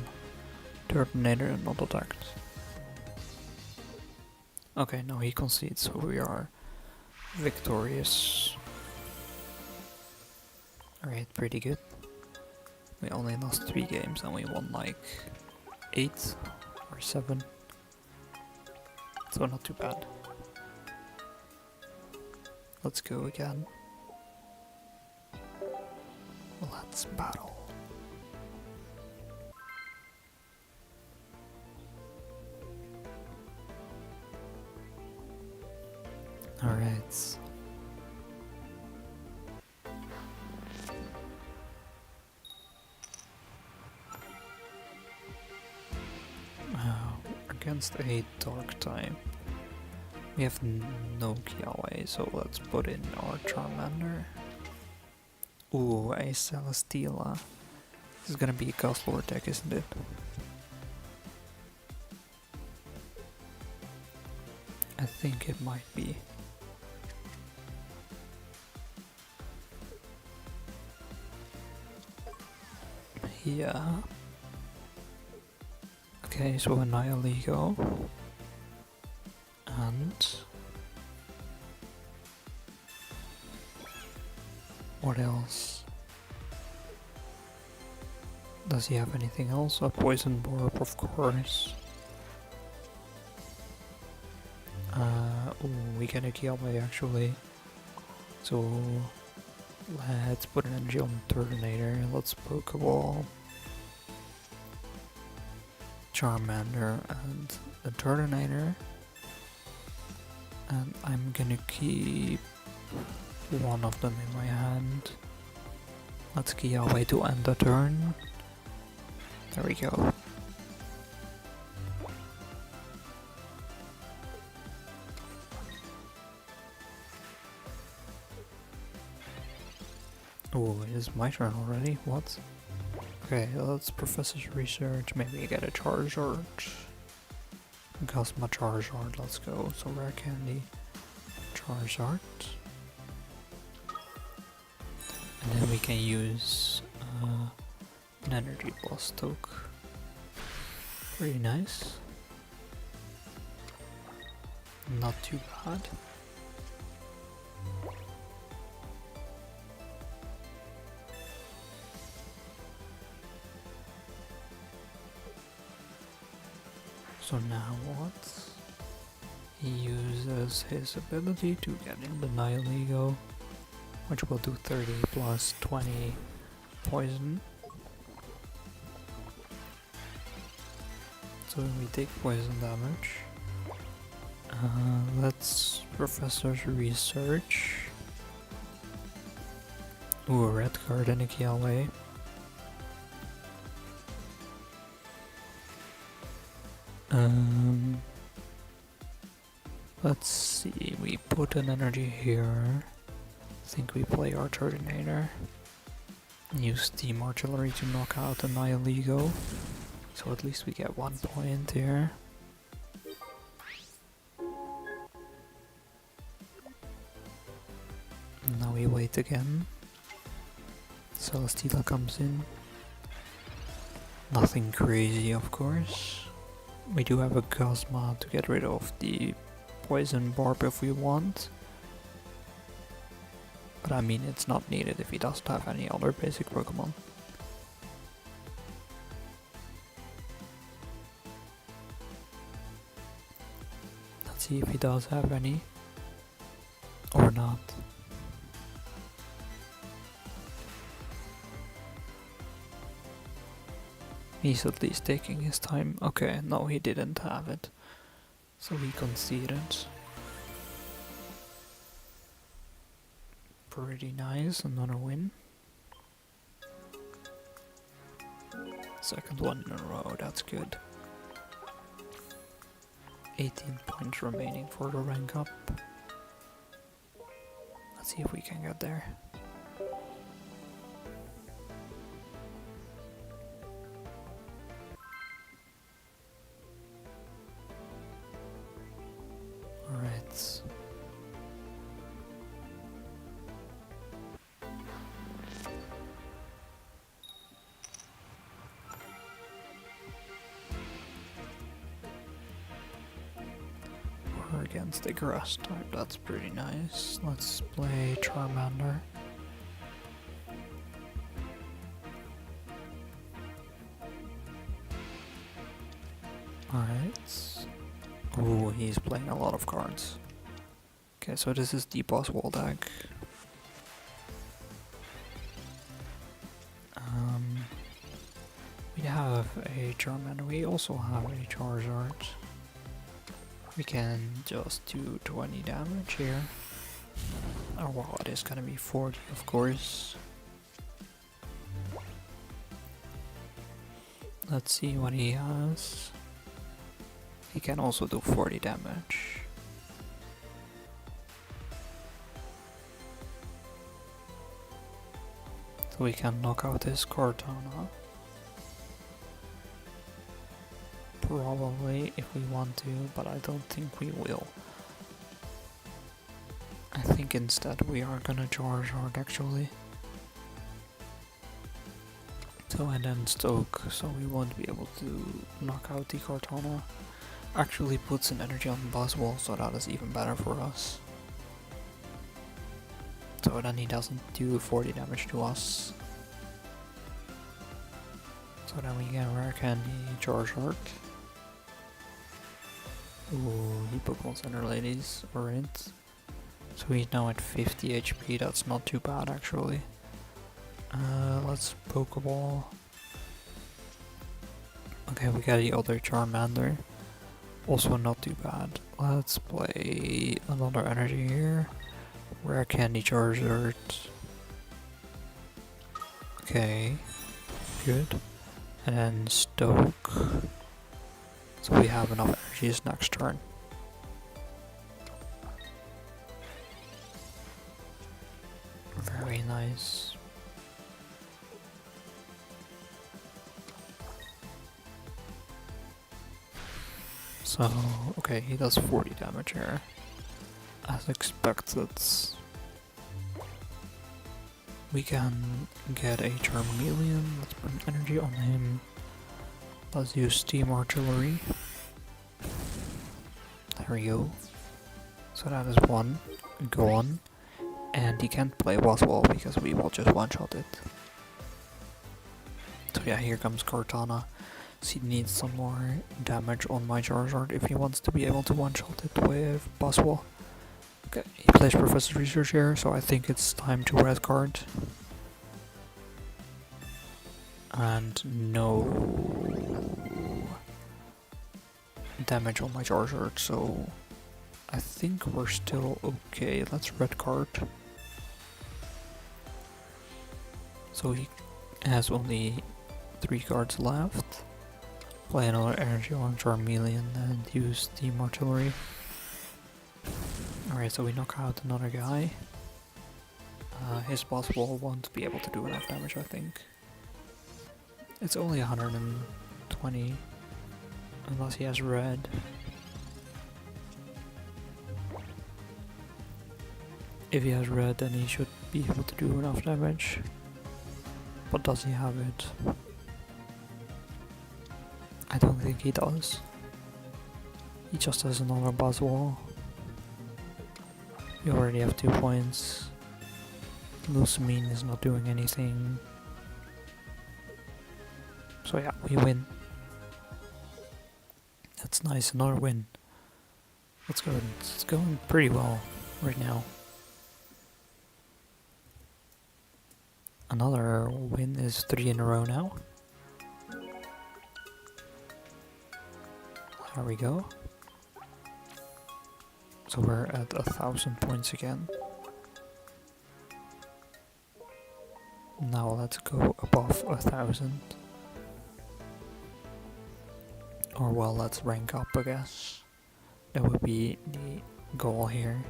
Turtonator and not attacked. Okay, no, he concedes, so we are victorious. Alright, pretty good. We only lost 3 games and we won like 8 or 7. So not too bad. Let's go again. Let's battle. Alright. Against a dark type. We have no Kiawe, so let's put in our Charmander. Ooh, a Celesteela. This is gonna be a Ghost Lord deck, isn't it? I think it might be. Yeah. Okay, so Annihilego. And what else? Does he have anything else? A Poison Orb, of course. Ooh, we get a Kiawe actually. So let's put an energy on Turtonator. Let's Pokeball Charmander and the Turtonator. And I'm gonna keep one of them in my hand. Let's Kiawe to end the turn. There we go. Oh, it is my turn already? What? Okay, let's Professor's Research. Maybe I get a Charizard. Cosma Charizard, let's go. So Rare Candy, Charizard. And then we can use an Energy Blast Toke. Pretty nice. Not too bad. So now what? He uses his ability to get in the Nihilego, which will do 30 plus 20 poison. So we take poison damage. Let's Professor's Research. Ooh, a red card and a Kiawe. Let's see, we put an energy here. I think we play our Turtonator. Use Steam Artillery to knock out the Nihilego. So at least we get 1 point here. Now we wait again. Celesteela comes in. Nothing crazy, of course. We do have a Cosma to get rid of the Poison Barb if we want. But I mean, it's not needed if he doesn't have any other basic Pokemon. Let's see if he does have any. not? He's at least taking his time. Okay, no, he didn't have it. So he conceded. Pretty nice, another win. Second one in a row, that's good. 18 points remaining for the rank up. Let's see if we can get there. Alright. We're against a grass type, that's pretty nice. Let's play Charmander. Alright. Ooh, he's playing a lot of cards. Okay, so this is the boss wall deck. We have a Charmander, we also have a Charizard. We can just do 20 damage here. Oh well, it is gonna be 40 of course. Let's see what he has. He can also do 40 damage. So we can knock out his Cortana. Probably if we want to, but I don't think we will. I think instead we are gonna Charizard actually. So and then Stoke, so we won't be able to knock out the Cortana. Actually puts an energy on the boss wall, so that is even better for us. So then he doesn't do 40 damage to us. So then we get Rare Candy Charizard. Ooh, he Pokemon Center ladies, alright. So he's now at 50 HP, that's not too bad actually. Let's Pokeball. Okay, we got the other Charmander. Also not too bad. Let's play another energy here. Rare Candy Charizard. Okay, good. And then Stoke. So we have enough energies next turn. Very nice. So, okay, he does 40 damage here. As expected. We can get a Charmeleon. Let's put an energy on him. Let's use Steam Artillery. There we go. So that is one gone. And he can't play Boss Wall because we will just one-shot it. So yeah, here comes Cortana. So he needs some more damage on my Charizard if he wants to be able to one-shot it with Boss Wall. Okay, he plays Professor Research here, so I think it's time to red card. And no damage on my Charizard, so I think we're still okay. Let's red card. So he has only 3 cards left. Play another energy on Charmeleon and use Steam Artillery. Alright, so we knock out another guy. His boss wall won't be able to do enough damage, I think. It's only 120, unless he has red. If he has red, then he should be able to do enough damage. But does he have it? I don't think he does. He just has another boss wall. We already have 2 points. Lucamine is not doing anything. So yeah, we win. That's nice, another win. Let's go. It's going pretty well right now. Another win is 3 in a row now. There we go. So we're at 1,000 points again. Now let's go above 1,000. Or well, let's rank up, I guess. That would be the goal here.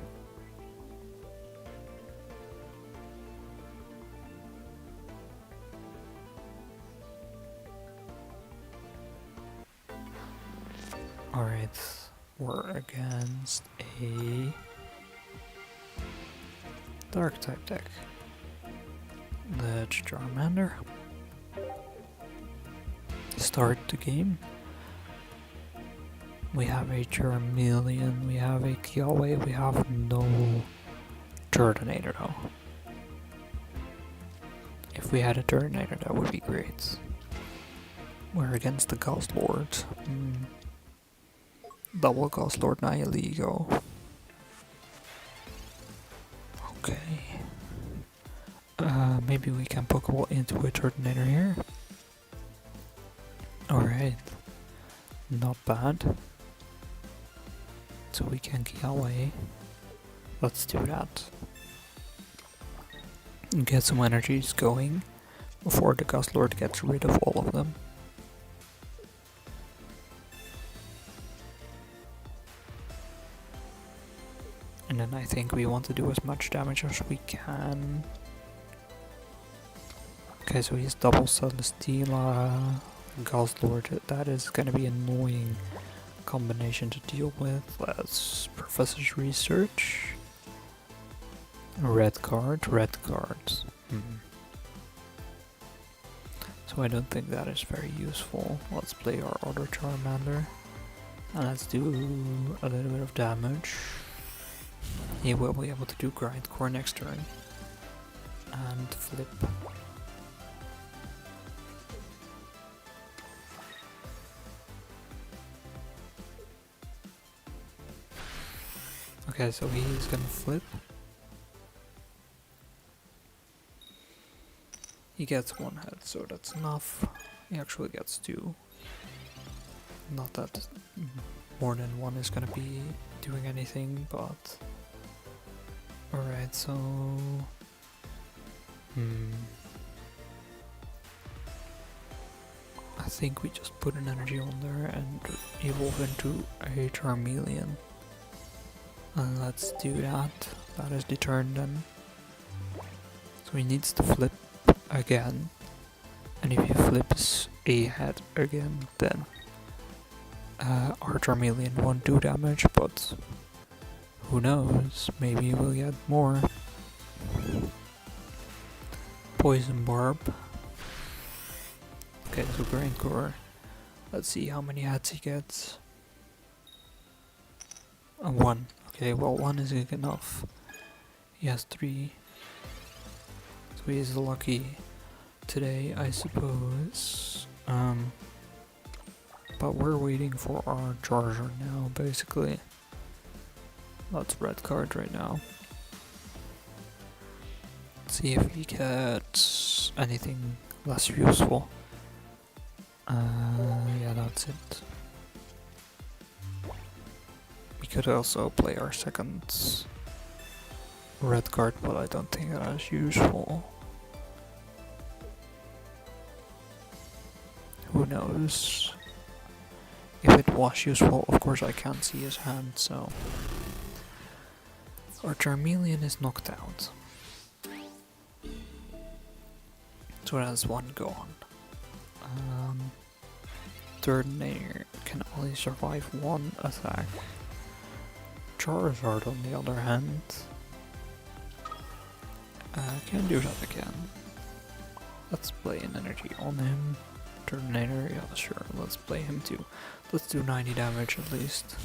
Alright, we're against a dark type deck. The Charmander. Start the game. We have a Charmeleon, we have a Kiawe, we have no Turtonator though. If we had a Turtonator, that would be great. We're against the Ghost Lord. Double Ghost Lord Nihilego. Okay. Maybe we can Pokeball into a Turtonator here. Alright. Not bad. So we can Kiawe. Let's do that. And get some energies going before the Ghost Lord gets rid of all of them. And then I think we want to do as much damage as we can. Okay, so he's double Celesteela, Ghost Lord. That is gonna be annoying combination to deal with. Let's Professor's Research. Red card. So I don't think that is very useful. Let's play our other Charmander. And let's do a little bit of damage. He will be able to do Grindcore next turn. And flip. Okay, so he's gonna flip. He gets 1 hit, so that's enough. He actually gets 2. Not that more than 1 is gonna be doing anything, but... Alright, so... I think we just put an energy on there and evolve into a Charmeleon. And let's do that. That is the turn then. So he needs to flip again. And if he flips a head again, then our Charmeleon won't do damage, but who knows, maybe we'll get more. Poison Barb. Okay, so Grindcore. Let's see how many hits he gets. 1. Okay, well 1 isn't enough. He has 3. So he is lucky today, I suppose. But we're waiting for our Charger now, basically. That's red card right now. Let's see if he gets anything less useful. Yeah, that's it. We could also play our second red card, but I don't think that is useful. Who knows? If it was useful, of course I can't see his hand, so... Our Charmeleon is knocked out. So that's 1 gone. Turtonator can only survive 1 attack. Charizard, on the other hand, can do that again. Let's play an energy on him. Turtonator, yeah, sure, let's play him too. Let's do 90 damage at least.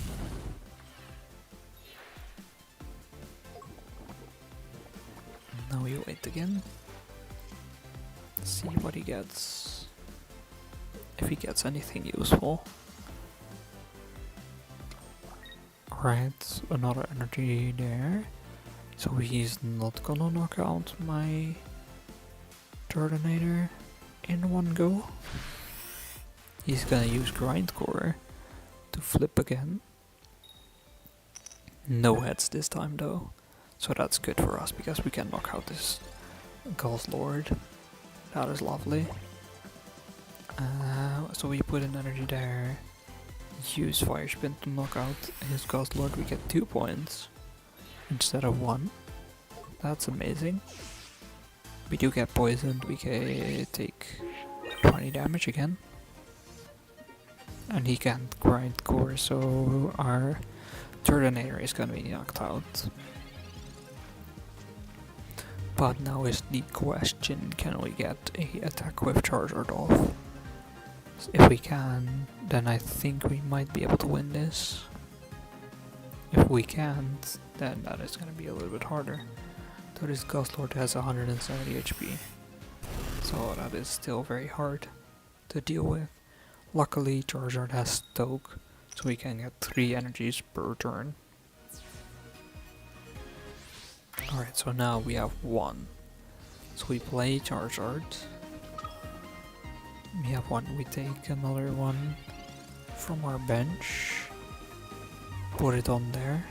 Now we wait again. See what he gets. If he gets anything useful. Alright, another energy there. So he's not gonna knock out my Turtonator in one go. He's gonna use Grindcore to flip again. No heads this time though, so that's good for us because we can knock out this Ghost Lord. That is lovely. So we put in energy there, use Fire Spin to knock out his Ghost Lord. We get 2 points instead of 1. That's amazing. We do get poisoned, we can take 20 damage again. And he can't grind core, so our Turtonator is gonna be knocked out. But now is the question, can we get a attack with Charizard off? If we can, then I think we might be able to win this. If we can't, then that is gonna be a little bit harder. So this Ghost Lord has 170 HP, so that is still very hard to deal with. Luckily Charizard has Stoke, so we can get 3 energies per turn. Alright, so now we have 1. So we play Charizard. We have 1, we take another one from our bench. Put it on there.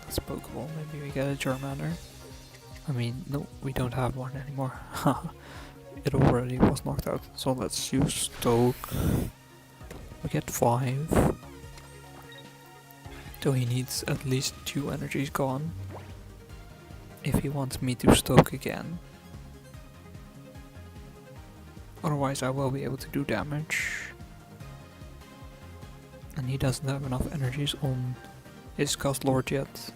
That's Pokeball, maybe we get a Charmander. I mean, no, we don't have one anymore. It already was knocked out. So let's use Stoke. We get 5. So he needs at least 2 energies gone if he wants me to Stoke again. Otherwise I will be able to do damage. And he doesn't have enough energies on his Ghost Lord yet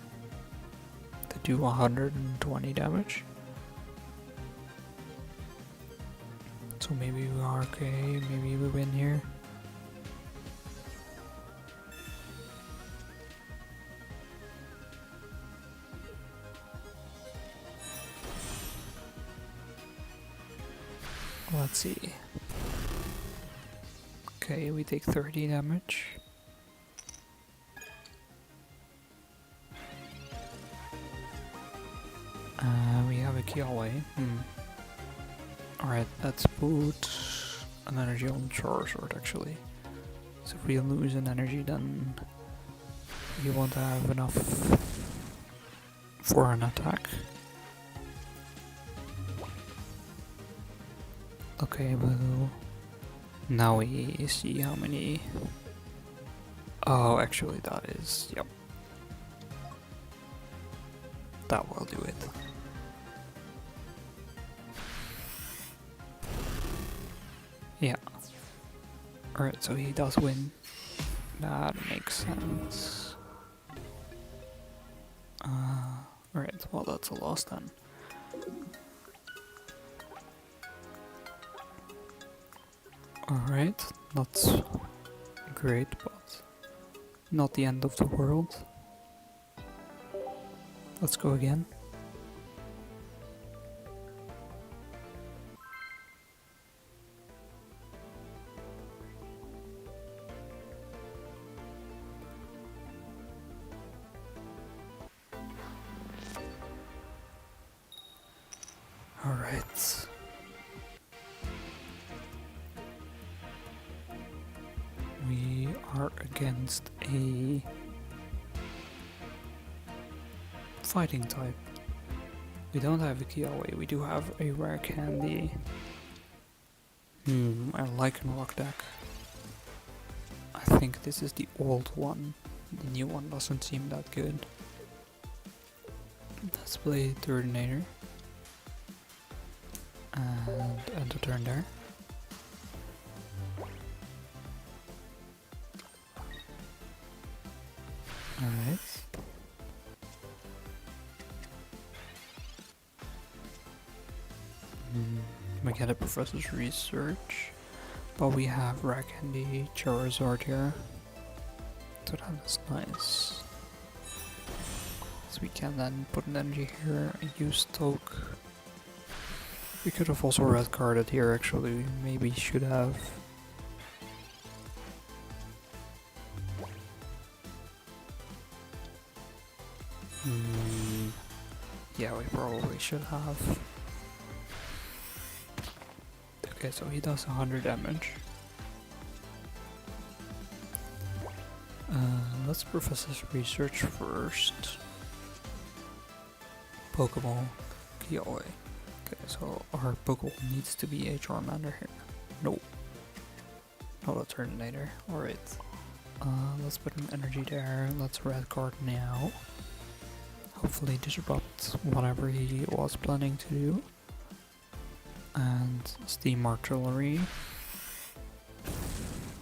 to do 120 damage. So maybe we are okay, maybe we win here. Let's see. Okay, we take 30 damage. We have a Kiawe. Alright, let's put an energy on Charizard actually. So if we lose an energy, then we won't have enough for an attack. Okay, well, now we see how many. Oh, actually, that is, yep. That will do it. Yeah. Alright, so he does win. That makes sense. Alright, well, that's a loss then. Alright, that's great, but not the end of the world. Let's go again. Alright. We are against a fighting type. We don't have a Kiawe, we do have a rare candy. I like an rock deck. I think this is the old one. The new one doesn't seem that good. Let's play Turtonator. And end the turn there. Alright. We get a Professor's Research, but we have Rare Candy, Charizard here, so that is nice. So we can then put an energy here and use Stoke. We could have also red carded here actually, we maybe should have. Yeah, we probably should have. Okay, so he does 100 damage. Let's profess his research first. Pokeball Kioi. Okay, so our Pokeball needs to be a Charmander here. No. Not a Turtonator. Alright. Let's put an energy there. Let's red card now. Hopefully disrupt whatever he was planning to do. And Steam Artillery.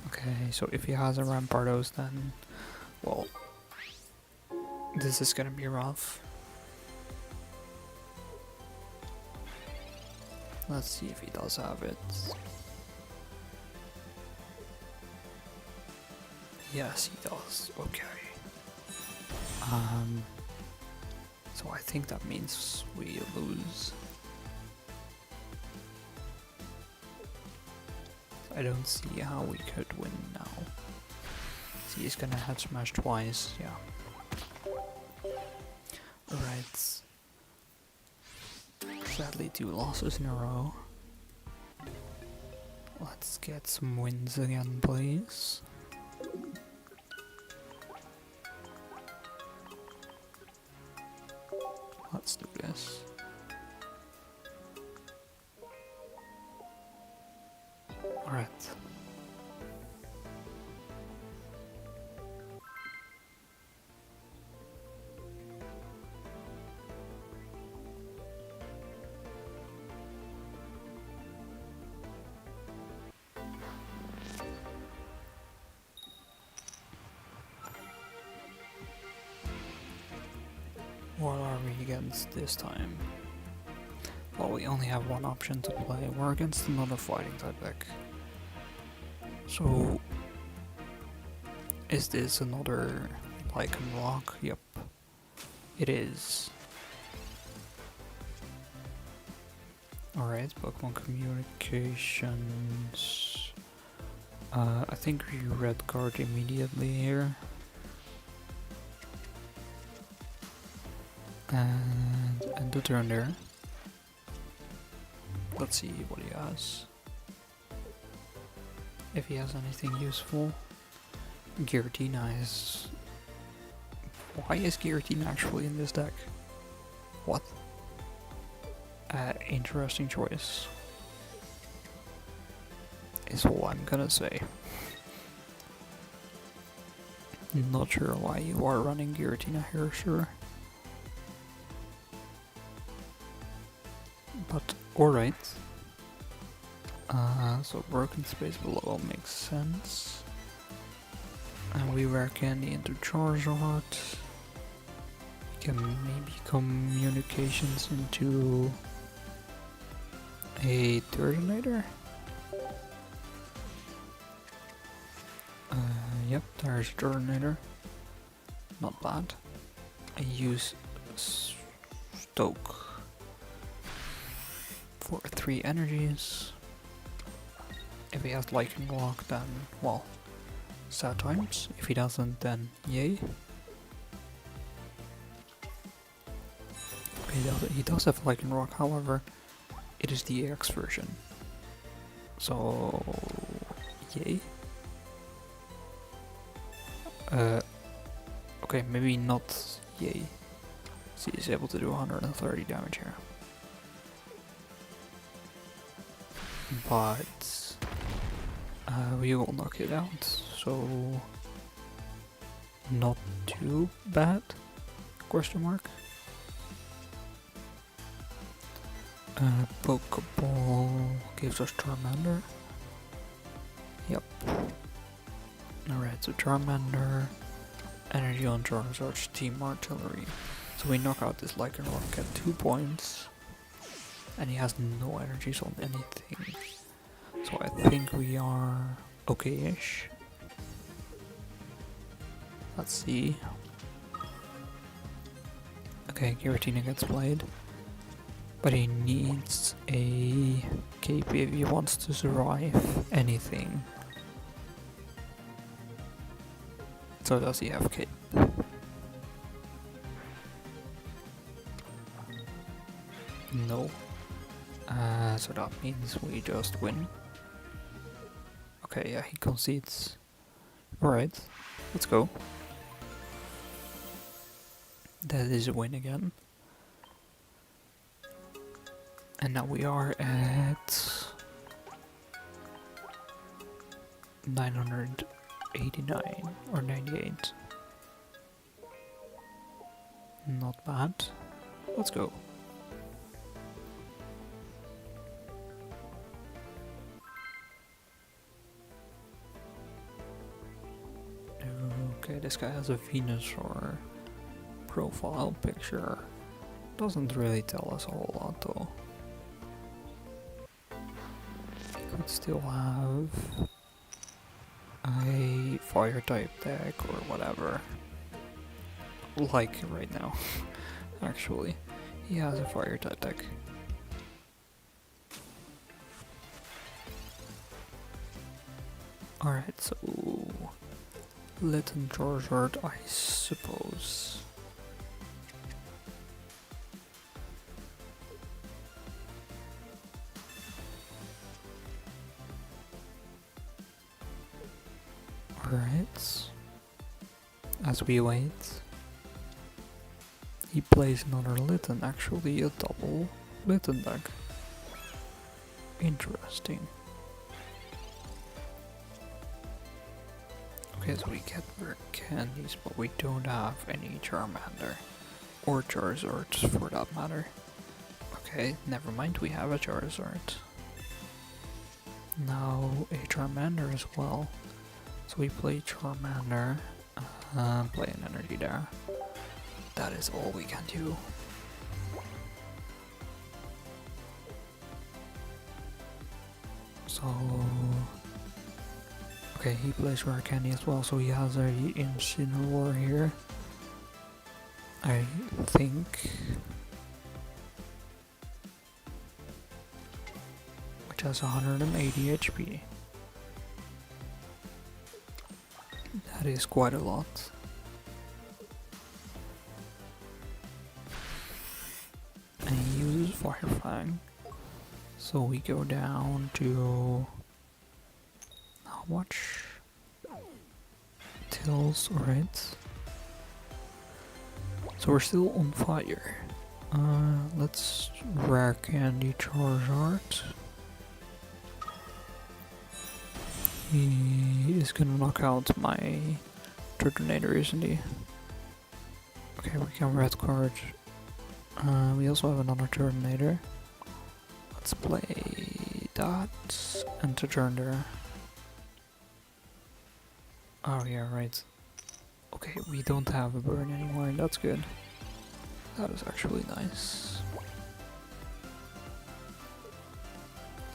Okay, so if he has a Rampardos, then, well, this is gonna be rough. Let's see if he does have it. Yes, he does. Okay. So I think that means we lose. I don't see how we could win now. See, he's gonna head smash twice, yeah. Alright. Sadly, 2 losses in a row. Let's get some wins again, please. Let's do this. Alright. What are we against this time? Well, we only have one option to play. We're against another fighting type deck. So, is this another Lycan Rock? Yep, it is. Alright, Pokemon Communications. I think we red card immediately here. And end the turn there. Let's see what he has. If he has anything useful. Giratina is... Why is Giratina actually in this deck? What? Interesting choice. Is all I'm gonna say. Not sure why you are running Giratina here, sure. But alright. So broken space below makes sense. And we wear candy into Charizard. We can maybe communications into a Turtonator. Yep, there's a Turtonator. Not bad. I use Stoke for 3 energies. If he has Lightning Lock, then, well, sad times. If he doesn't, then yay. Okay, he does have Lightning Rock, however, it is the EX version. So, yay. Okay, maybe not yay. So he's able to do 130 damage here. But we will knock it out, so not too bad, question mark. Pokeball gives us Charmander. Yep. Alright, so Charmander, energy on Charizard, Team Artillery. So we knock out this Lycan Rock, get 2 points. And he has no energies on anything. So I think we are okay-ish. Let's see. Okay, Giratina gets played. But he needs a cape if he wants to survive anything. So does he have cape? So that means we just win. Okay, yeah, he concedes. Alright, let's go. That is a win again. And now we are at 989 or 98. Not bad. Let's go. Okay, this guy has a Venusaur profile picture. Doesn't really tell us a whole lot though. He could still have a fire type deck or whatever. Like right now, actually. He has a fire type deck. Alright, so Little Charizard, I suppose. Alright. As we wait, he plays another Litten, actually a double Litten deck. Interesting. Okay, so we get rare candies, but we don't have any Charmander. Or Charizards for that matter. Okay, never mind, we have a Charizard. Now a Charmander as well. So we play Charmander, play an energy there. That is all we can do. So okay, he plays rare candy as well, so he has a Incineroar here. I think. Which has 180 HP. That is quite a lot. And he uses Fire Fang. So we go down to how much? Tills, alright. So we're still on fire. Let's rare candy Charizard. He is gonna knock out my Turtonator, isn't he? Okay, we can red card. We also have another Turtonator. Let's play that and Turtonator. Oh yeah, right. Okay, we don't have a burn anymore, and that's good. That is actually nice.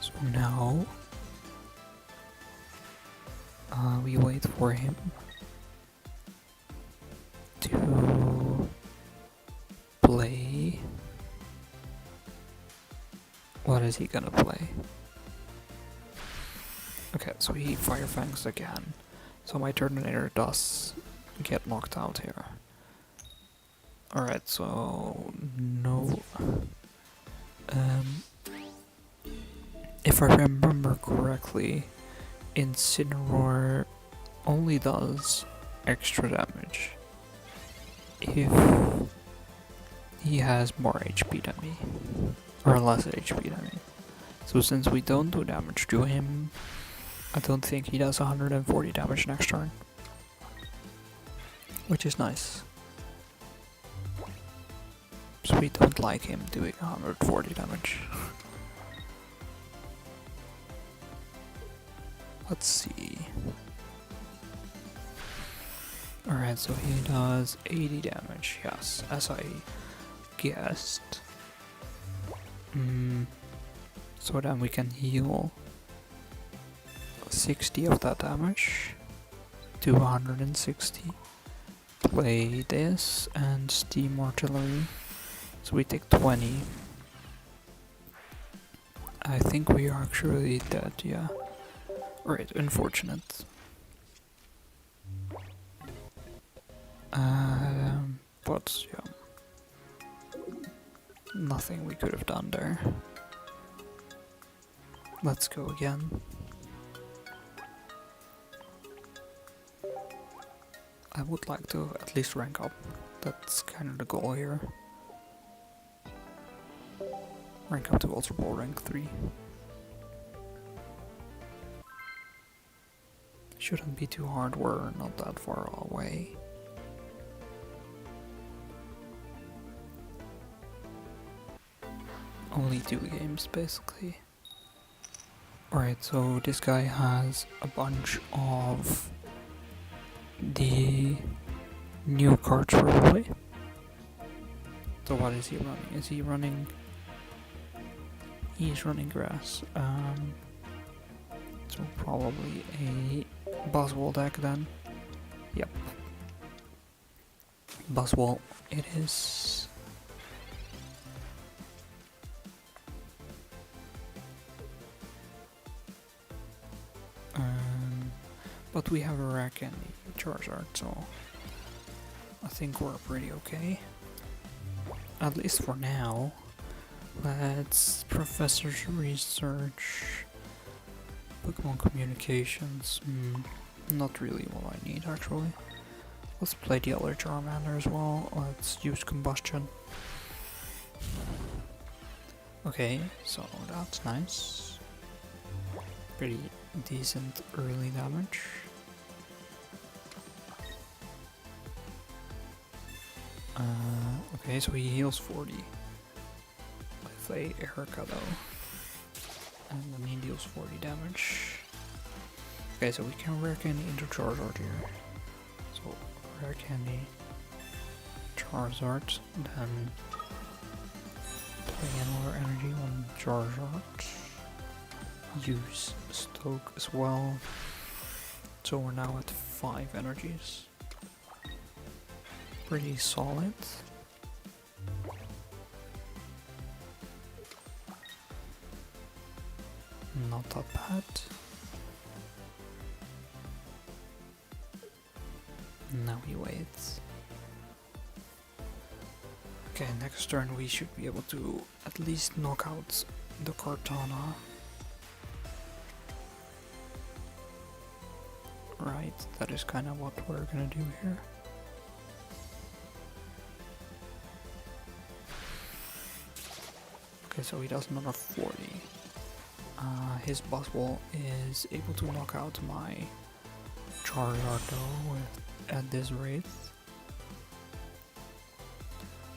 So now we wait for him to play. What is he gonna play? Okay, so he Fire Fangs again. So my Turtonator does get knocked out here. Alright, so no. If I remember correctly, Incineroar only does extra damage if he has more HP than me, or less HP than me. So since we don't do damage to him, I don't think he does 140 damage next turn, which is nice. So we don't like him doing 140 damage. Let's see. Alright, so he does 80 damage, yes, as I guessed. So then we can heal 60 of that damage to 160. Play this and Steam Artillery. So we take 20. I think we are actually dead, yeah. Alright, unfortunate. But yeah, nothing we could have done there. Let's go again. I would like to at least rank up. That's kind of the goal here. Rank up to Ultra Ball rank 3. Shouldn't be too hard, we're not that far away. Only 2 games basically. Alright, so this guy has a bunch of the new cards probably. So what is he running? Is he running... He's running grass. So probably a Buzzwole deck then. Yep. Buzzwole it is. But we have a Rack and a Charizard, so I think we're pretty okay. At least for now. Let's Professor's Research. Pokemon Communications. Not really what I need actually. Let's play the other Charmander as well. Let's use Combustion. Okay, so that's nice. Pretty decent early damage. Okay, so he heals 40 with a Erica and then he deals 40 damage. Okay, so we can Rare Candy into Charizard here. So Rare Candy, Charizard, then play another energy on Charizard. Use Stoke as well. So we're now at 5 energies. Pretty solid. Not that bad. Now we wait. Okay, next turn we should be able to at least knock out the Cortana. Right, that is kind of what we're gonna do here. Okay, so he does another 40. His Buzzwole is able to knock out my Charizard though at this rate.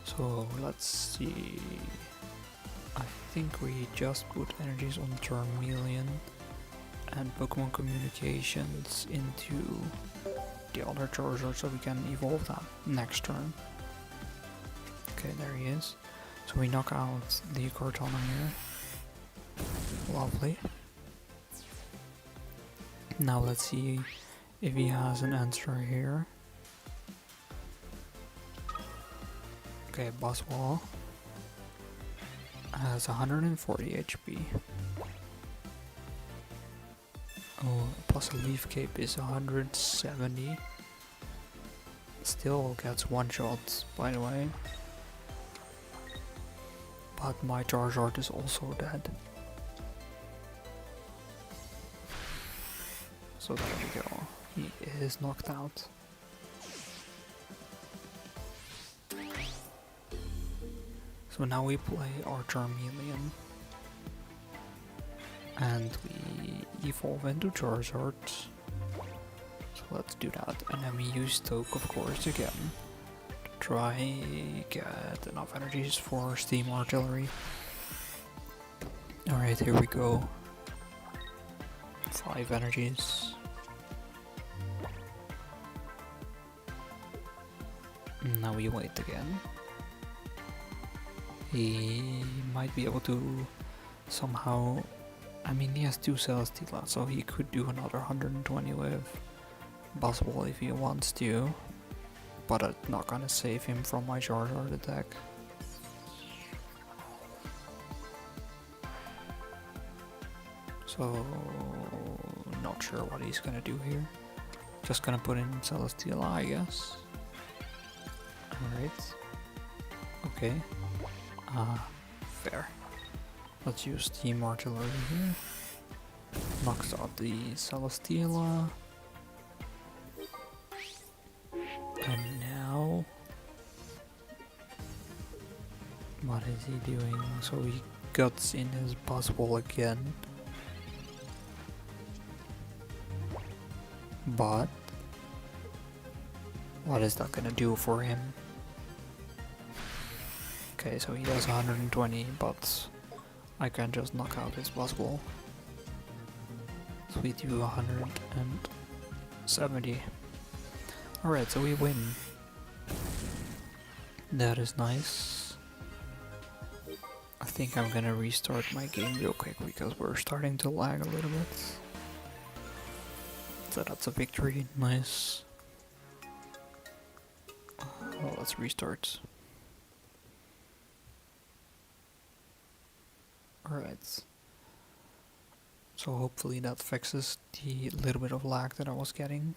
So let's see. I think we just put energies on Charmeleon and Pokemon Communications into the other Charizard so we can evolve that next turn. Okay, there he is. So we knock out the Cortana here. Lovely. Now let's see if he has an answer here. Okay, Buzzwole has 140 HP. Oh, plus a Leaf Cape is 170. Still gets one shot, by the way. But my Charizard is also dead. So there we go. He is knocked out. So now we play our Charmeleon. And we evolve into Charizard. So let's do that. And then we use Stoke, of course, again. To try get enough energies for Steam Artillery. Alright, here we go. 5 energies. Now we wait again. He might be able to somehow... I mean, he has 2 Celesteela, so he could do another 120 with Buzzwole if he wants to. But I'm not gonna save him from my Charizard attack. So, not sure what he's gonna do here. Just gonna put in Celesteela, I guess. Alright. Okay. Fair. Let's use Steam Artillery here. knocks out the Celesteela. And now... what is he doing? So he guts in his Buzzwole again. But... what is that gonna do for him? Okay, so he has 120, but I can just knock out his Buzzwole. So we do 170. Alright, so we win. That is nice. I think I'm gonna restart my game real quick because we're starting to lag a little bit. So that's a victory, nice. Well, let's restart. Alright. So hopefully that fixes the little bit of lag that I was getting.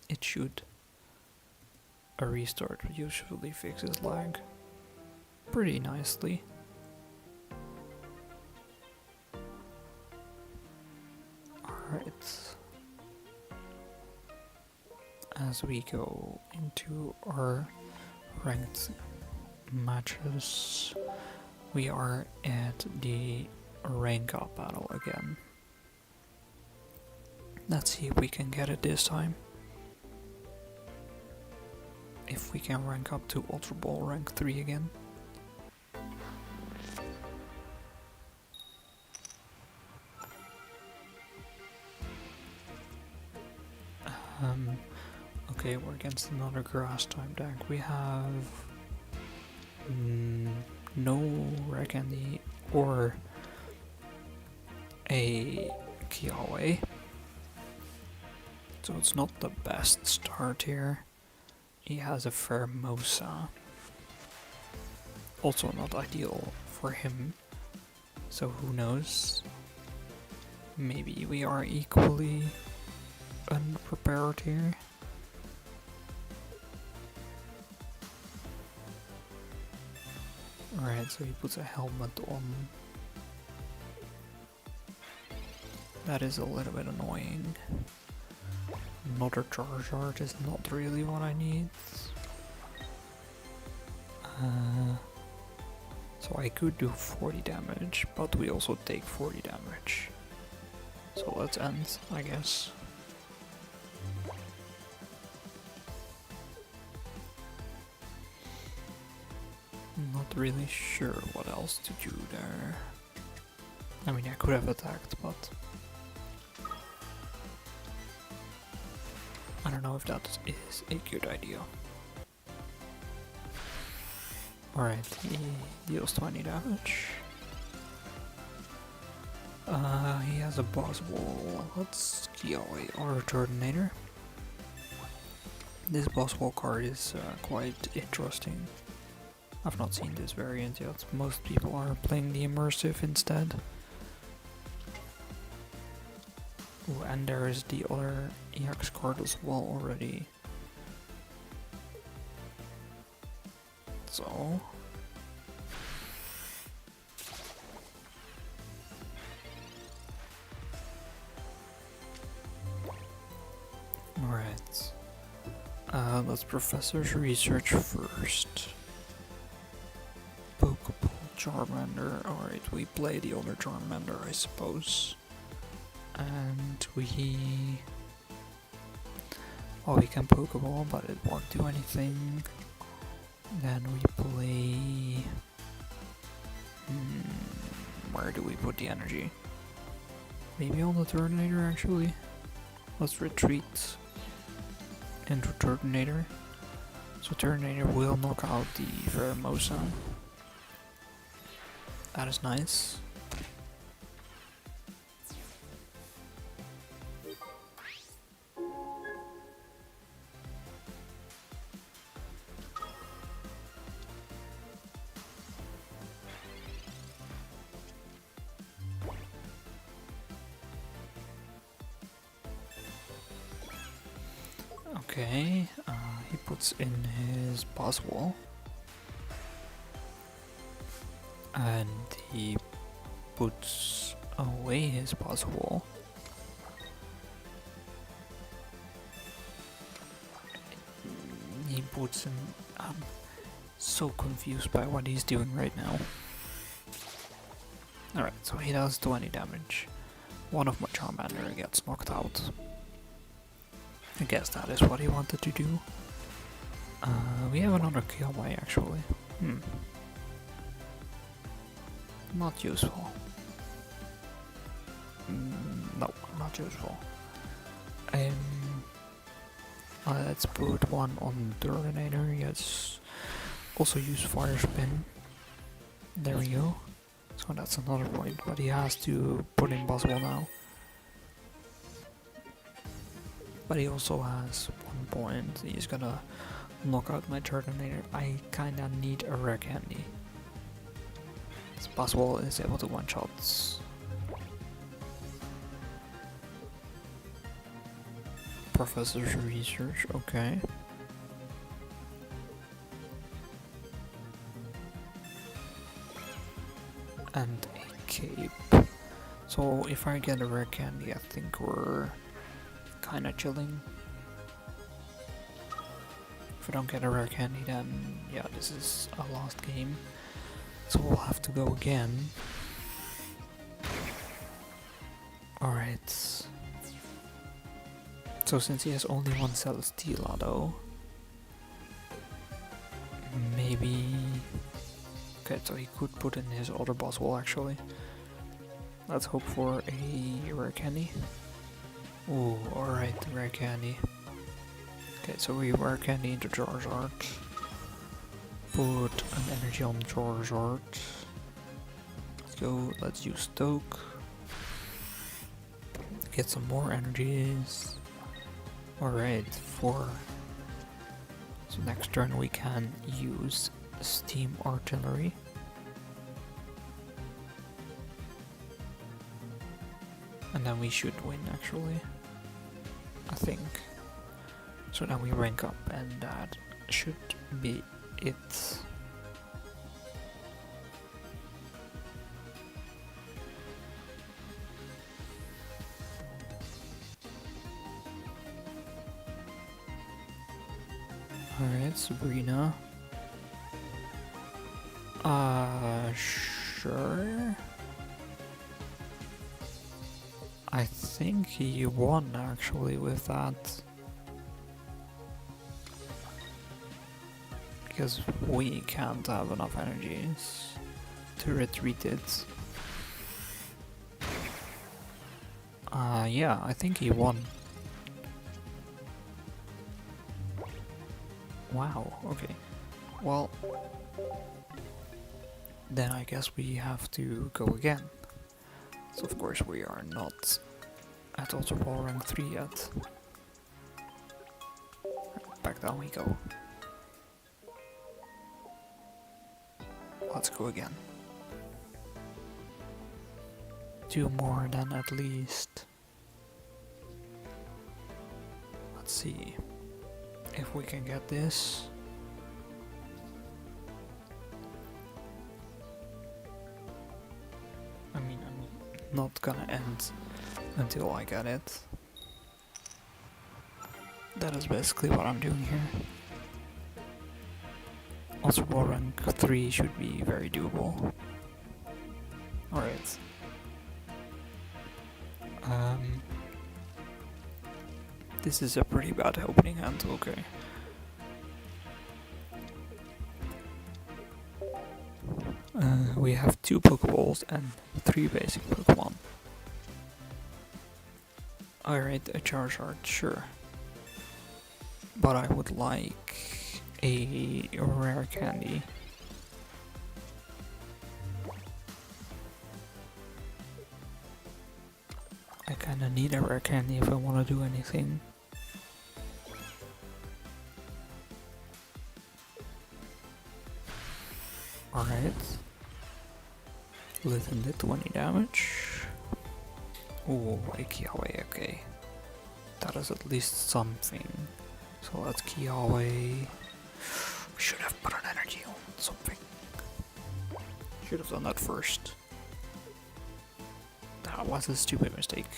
It should. A restart usually fixes lag pretty nicely. Alright. As we go into our ranked matches, we are at the rank up battle again. Let's see if we can get it this time. If we can rank up to Ultra Ball rank 3 again. Okay, we're against another grass type deck. We have no Rare Candy or a Kiawe. So it's not the best start here. He has a Fermosa. Also not ideal for him. So who knows? Maybe we are equally unprepared here. Alright, so he puts a helmet on. That is a little bit annoying. Another Charizard is not really what I need. So I could do 40 damage, but we also take 40 damage. So let's end, I guess. Not really sure what else to do there. I mean, I could have attacked, but I don't know if that is a good idea. Alright, he deals 20 damage. He has a Buzzwole. Let's kill our Turtonator. This Buzzwole card is quite interesting. I've not seen this variant yet. Most people are playing the immersive instead. Ooh, and there is the other EX card as well already. So alright. Let's Professor's research first. Pokeball, Charmander. Alright, we play the other Charmander, I suppose. And we... well, we can Pokeball, but it won't do anything. Then we play... where do we put the energy? Maybe on the Turtonator, actually. Let's retreat into Turtonator. So Turtonator will knock out the Fermosa. That is nice. Okay, he puts in his Buzzwole. And he puts away his possible. He puts him. I'm so confused by what he's doing right now. Alright, so he does 20 damage. One of my Charmander gets knocked out. I guess that is what he wanted to do. We have another Kiawe actually. Not useful. No, not useful. Let's put one on Turtonator. Yes. Also use Fire Spin. There we go. So that's another point, but he has to put in Buzzwole now. But he also has 1 point. He's gonna knock out my Turtonator. I kinda need a rare candy. This Buzzwole is able to one-shot. Professor's research, okay. And a cape. So if I get a rare candy, I think we're kinda chilling. If I don't get a rare candy, then yeah, this is a lost game. So we'll have to go again. Alright. So since he has only one Celesteela though, maybe... Okay, so he could put in his other Buzzwole actually. Let's hope for a rare candy. Ooh, alright, rare candy. Okay, so we rare candy into Charizard. Put an energy on Charizard. Let's go, let's use Stoke. Get some more energies. Alright, 4. So next turn we can use Steam Artillery. And then we should win actually. I think. So now we rank up and that should be it. Alright, Sabrina. Sure. I think he won actually with that. Because we can't have enough energies to retreat it. Yeah, I think he won. Wow, okay. Well, then I guess we have to go again. So of course we are not at Ultra Ball rank 3 yet. Back down we go. Let's go again. 2 more then at least. Let's see if we can get this. I mean, I'm not gonna end until I get it. That is basically what I'm doing here. Also, Ball rank 3 should be very doable. Alright. This is a pretty bad opening hand, okay. We have 2 Pokeballs and 3 basic Pokemon. Alright, a Charizard, sure. But I would like a rare candy. I kinda need a rare candy if I wanna do anything. Alright. Let him do 20 damage. Oh, a Kiawe, okay. That is at least something. So let's Kiawe. We should have put an energy on something. Should have done that first. That That was a stupid mistake.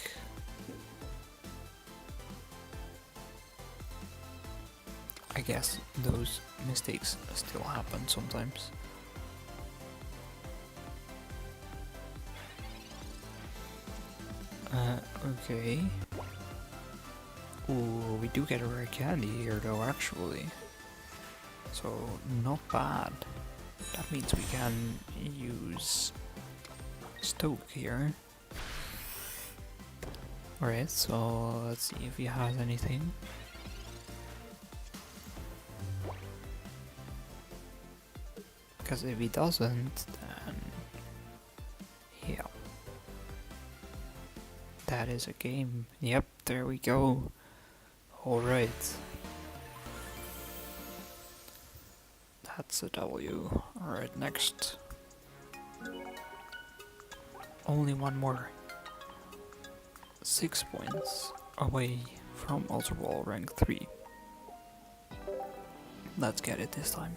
I guess those mistakes still happen sometimes. Okay. Ooh, we do get a rare candy here though, actually. So, not bad. That means we can use Stoke here. Alright, so let's see if he has anything. Because if he doesn't, then yeah. That is a game. Yep, there we go. Alright. That's a W. Alright, next. Only one more. 6 points away from Ultra Ball rank 3. Let's get it this time.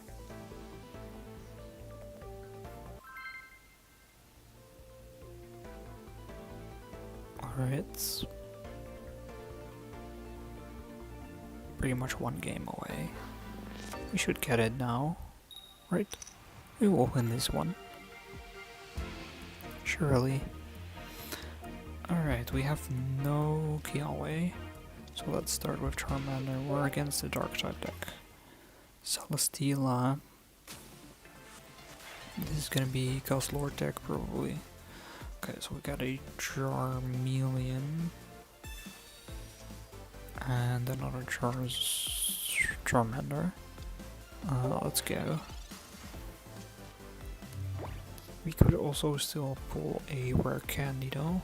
Alright. Pretty much one game away. We should get it now. Right? We will win this one. Surely. Alright, we have no Kiawe. So let's start with Charmander. We're against the Dark type deck. Celesteela. This is gonna be Ghost Lord deck probably. Okay, so we got a Charmeleon. And another Charmander. Let's go. We could also still pull a rare candy though.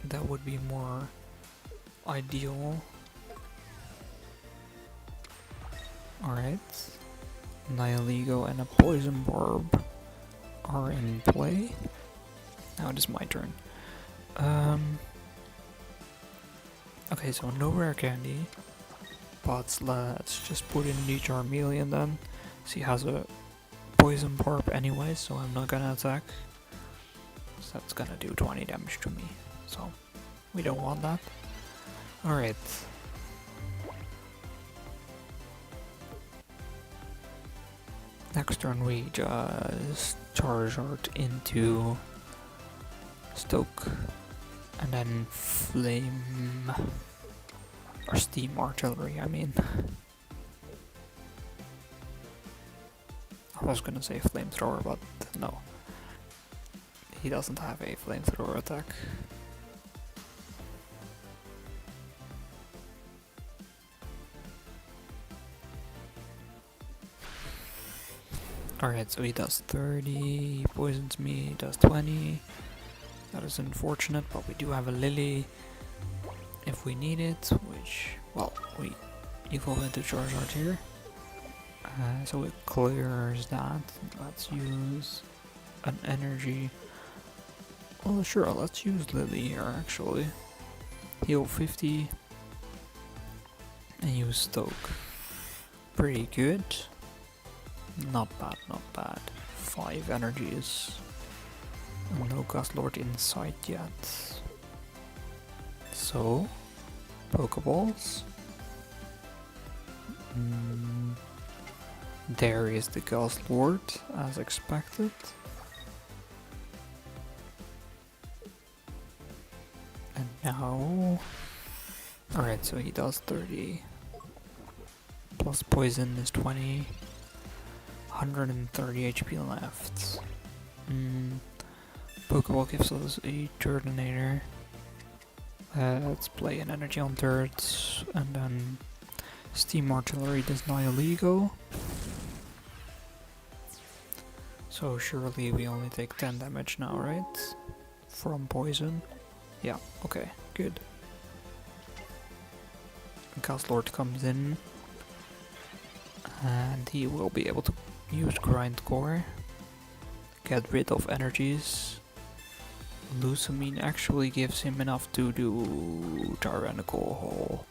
That would be more ideal. Alright. Nihilego and a Poison Barb are in play. Now it is my turn. Okay, so no rare candy. But let's just put in the Charmeleon then. She has a Poison Barb anyway, so I'm not gonna attack. So that's gonna do 20 damage to me. So we don't want that. Alright. Next turn we just Charizard into Stoke. And then Flame... or Steam Artillery, I mean. I was gonna say Flamethrower, but no. He doesn't have a Flamethrower attack. Alright, so he does 30, he poisons me, he does 20. That is unfortunate, but we do have a Lily if we need it, which, well, we evolve into Charizard here. So it clears that. Let's use an energy. Well, sure, let's use Lily here actually. Heal 50 and use Stoke. Pretty good. Not bad, not bad. 5 energies. No Ghost Lord in sight yet. So, Pokeballs. There is the Ghost Lord, as expected. And now... Alright, so he does 30. Plus poison is 20. 130 HP left. Pokeball gives us a Turtonator. Let's play an energy on turrets, and then Steam Artillery does Nihilego. So surely we only take 10 damage now, right? From poison. Yeah, okay, good. Ghost Lord comes in, and he will be able to use Grindcore, get rid of energies. Lusamine actually gives him enough to do Tyrannical Hole.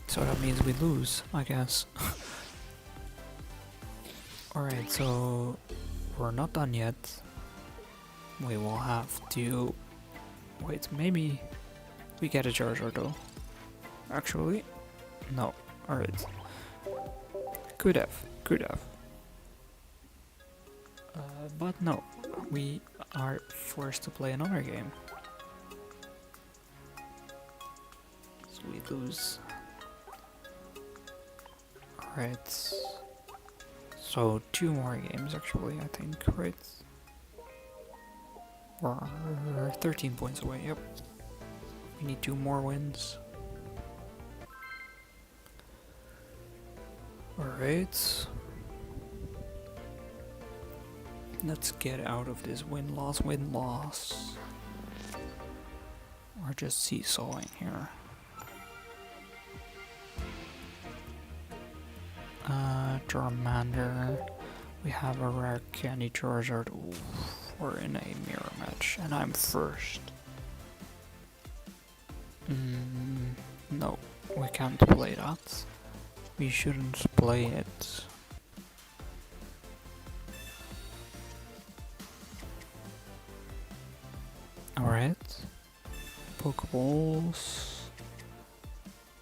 So that means we lose, I guess. Alright, so we're not done yet. We will have to... Wait, maybe we get a Charizard though. Actually, no. Alright. Could have. But no, we are forced to play another game. So we lose. Alright. So 2 more games actually, I think, right? We're 13 points away, yep. We need 2 more wins. Alright. Let's get out of this win-loss. We're just seesawing here. Charmander. We have a rare candy Charizard. Ooh, we're in a mirror match, and I'm first. No, we can't play that. We shouldn't play it. Alright. Pokeballs.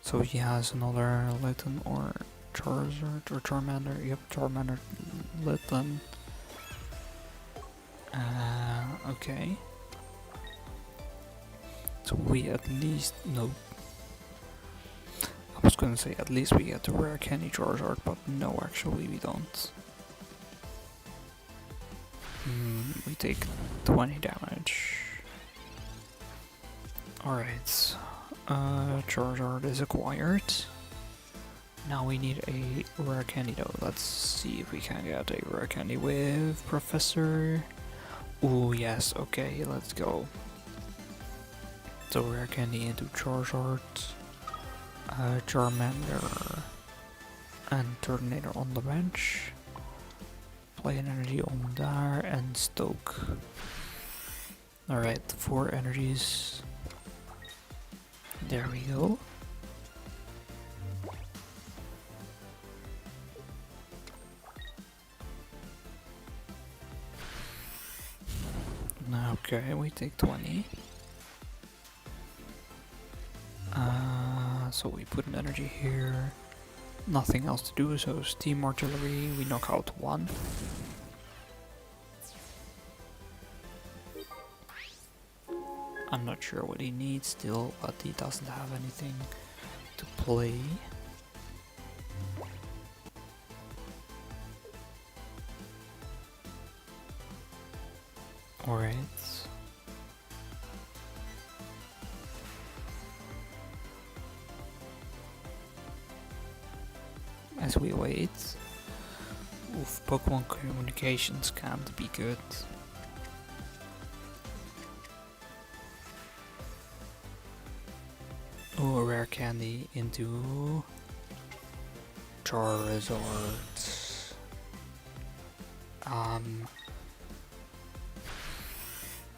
So he has another Litten or Charizard or Charmander. Yep, Charmander Litten. Okay. So we at least... No. I was gonna say at least we get the rare candy Charizard, but no, actually we don't. We take 20 damage. Alright. Charizard is acquired. Now we need a rare candy though. Let's see if we can get a rare candy with Professor. Ooh, yes, okay, let's go. So rare candy into Charizard, Charmander, and Tornado on the bench. Play an energy on there and Stoke. Alright, 4 energies. There we go. Okay, we take 20. So we put an energy here. Nothing else to do, so Steam Artillery, we knock out 1. I'm not sure what he needs still, but he doesn't have anything to play. Alright. As we wait. Oof, Pokemon communications can't be good. Oh, a rare candy into Charizard.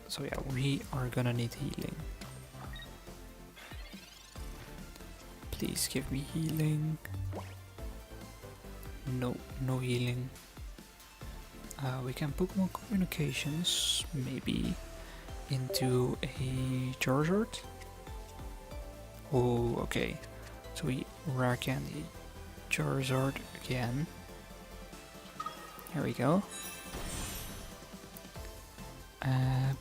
So yeah, we are gonna need healing. Please give me healing. No, no healing. We can Pokemon communications, maybe into a Charizard. Oh, okay. So we rare candy Charizard again. Here we go.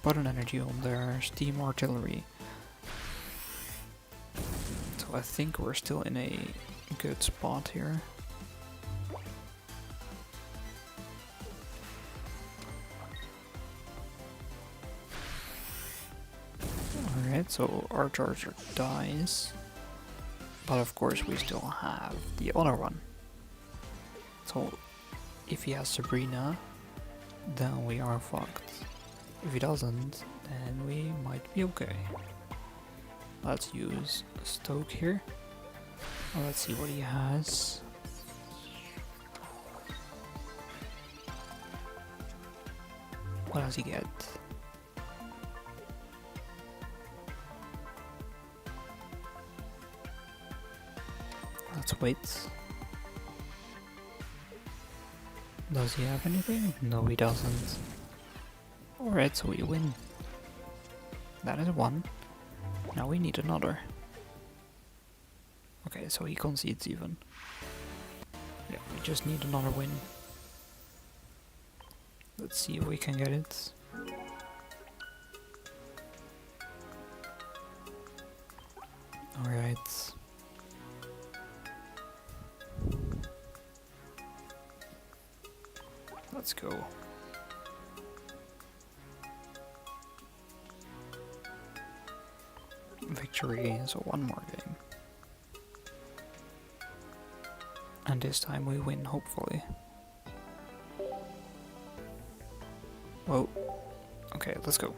Put an energy on there, Steam Artillery. So I think we're still in a good spot here. Alright, so our Charizard dies. But of course we still have the other one. So if he has Sabrina, then we are fucked. If he doesn't, then we might be okay. Let's use Stoke here. Let's see what he has. What does he get? Let's wait. Does he have anything? No, he doesn't. Alright, so we win. That is one. Now we need another. Okay, so he concedes even. Yeah, we just need another win. Let's see if we can get it. Alright. Let's go. Victory, so one more game. And this time we win, hopefully. Whoa. Okay, let's go.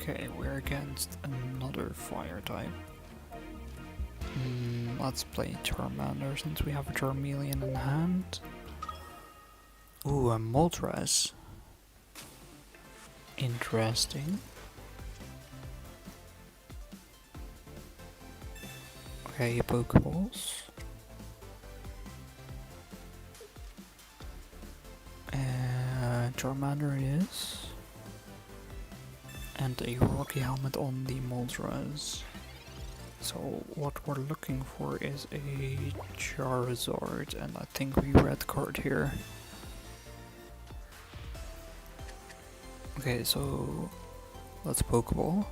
Okay, we're against another fire type. Let's play Charmander since we have a Charmeleon in hand. Ooh, a Moltres. Interesting. Okay, Pokeballs. Charmander it is. And a rocky helmet on the Moltres. So what we're looking for is a Charizard, and I think we red card here. Okay, so let's Pokeball.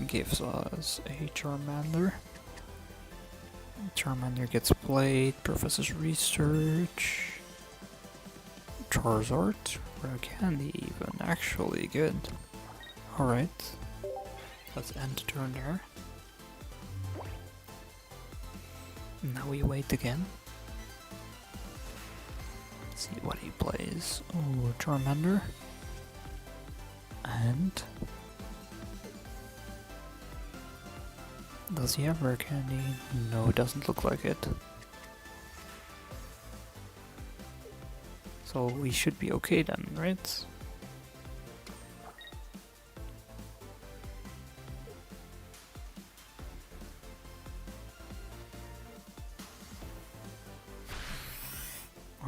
Gives us a Charmander. Charmander gets played, Professor's Research. Charizard, rare candy even, actually good. Alright, let's end the turn there. Now we wait again. Let's see what he plays. Oh, Charmander. And does he have rare candy? No, it doesn't look like it. So we should be okay then, right?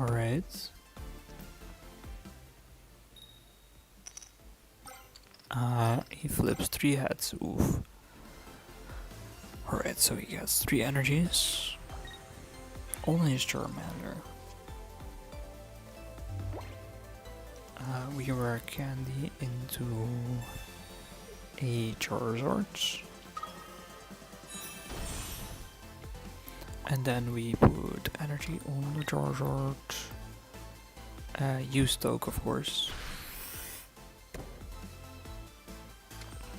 Alright. He flips 3 heads, oof. Alright, so he gets 3 energies. Only his Charmander. We rare candy into a Charizard. And then we put energy on the Charizard. Use Stoke, of course.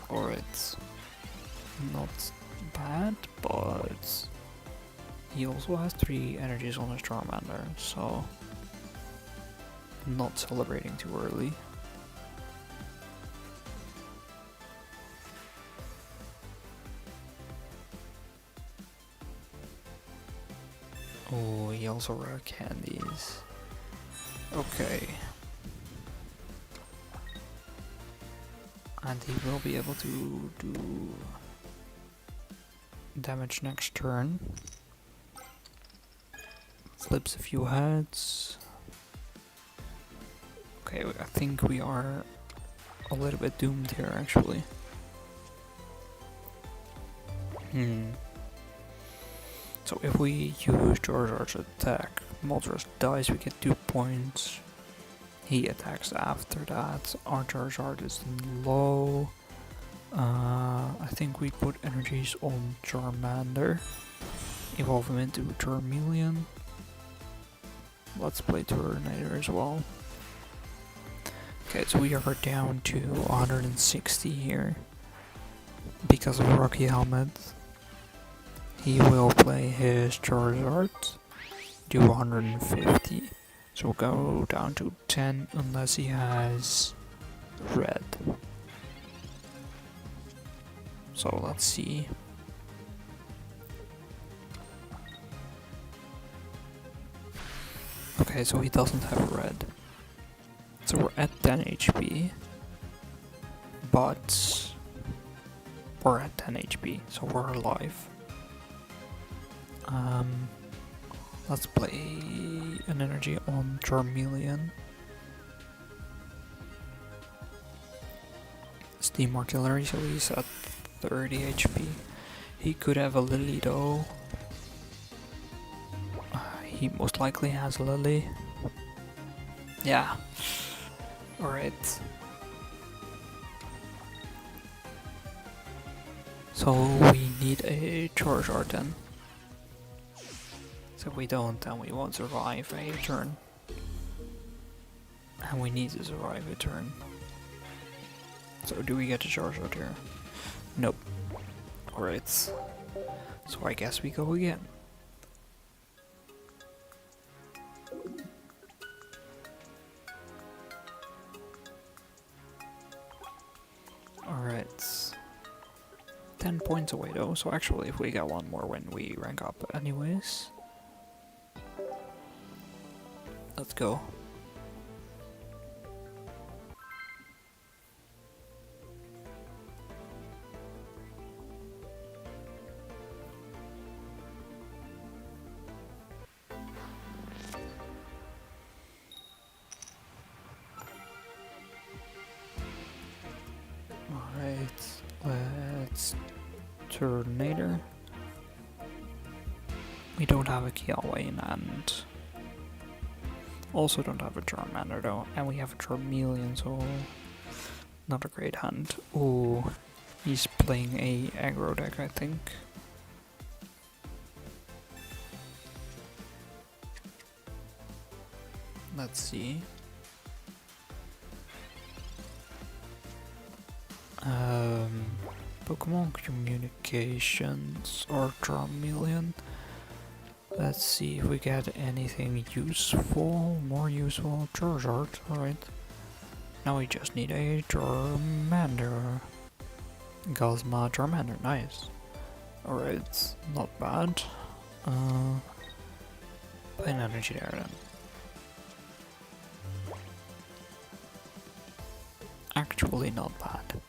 Alright. Not bad, but he also has 3 energies on his Charmander, so not celebrating too early. Oh, he also rare candies. Okay. And he will be able to do damage next turn. Flips a few heads. Okay, I think we are a little bit doomed here actually. So if we use Charizard's attack, Moltres dies, we get 2 points. He attacks after that. Our Charizard is low. I think we put energies on Charmander. Evolve him into Charmeleon. Let's play Tornado as well. Okay, so we are down to 160 here. Because of Rocky Helmet. He will play his Charizard. Do 150. So we'll go down to 10 unless he has red. So let's see. Okay, so he doesn't have red. So we're at 10 HP. But we're at 10 HP, so we're alive. Let's play an energy on Charmeleon. Steam Artillery, so he's at 30 HP. He could have a Lily though. He most likely has a Lily. Yeah. Alright. So we need a Charizard then. So if we don't, then we won't survive a turn. And we need to survive a turn. So do we get a Charizard here? Nope. Alright. So I guess we go again. Alright. 10 points away though, so actually if we get one more win we rank up anyways. Let's go. Alright, let's Tornado. We don't have a Kiawain and also don't have a Charmander though, and we have a Charmeleon, so not a great hand. Ooh, he's playing a aggro deck, I think. Let's see. Pokemon Communications or Charmeleon. Let's see if we get anything useful, more useful. Charizard, alright. Now we just need a Charmander. Gosma Charmander, nice. Alright, not bad. Play an energy there then. Actually not bad.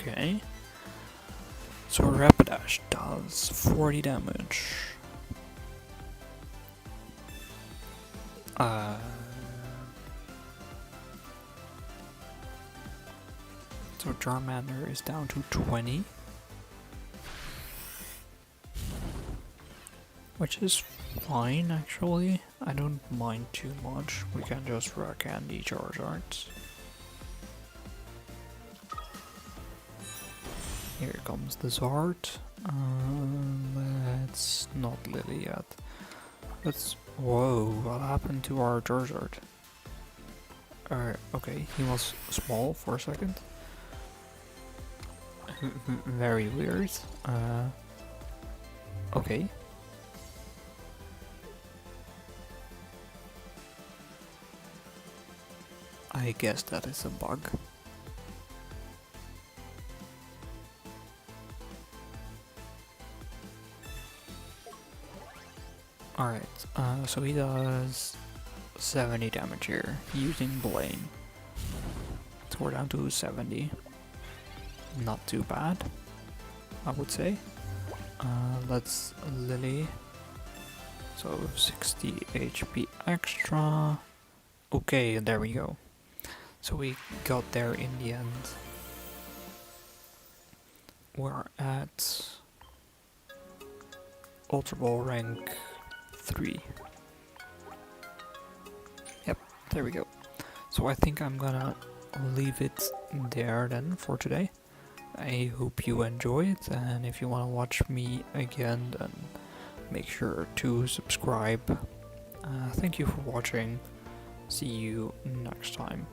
Okay. So Rapidash does 40 damage. So Charmander is down to 20. Which is fine actually. I don't mind too much. We can just rock candy Charizards. Here comes the Zard. Let's not Lily yet. Let's. Whoa, what happened to our Charizard? Okay, he was small for a second. Very weird. Okay. I guess that is a bug. Alright, so he does 70 damage here using Blaine. So we're down to 70. Not too bad, I would say. Let's Lily. So 60 HP extra. Okay, there we go. So we got there in the end. We're at Ultra Ball rank 3. Yep, there we go. So I think I'm gonna leave it there then for today. I hope you enjoy it, and if you want to watch me again, then make sure to subscribe. Thank you for watching. See you next time.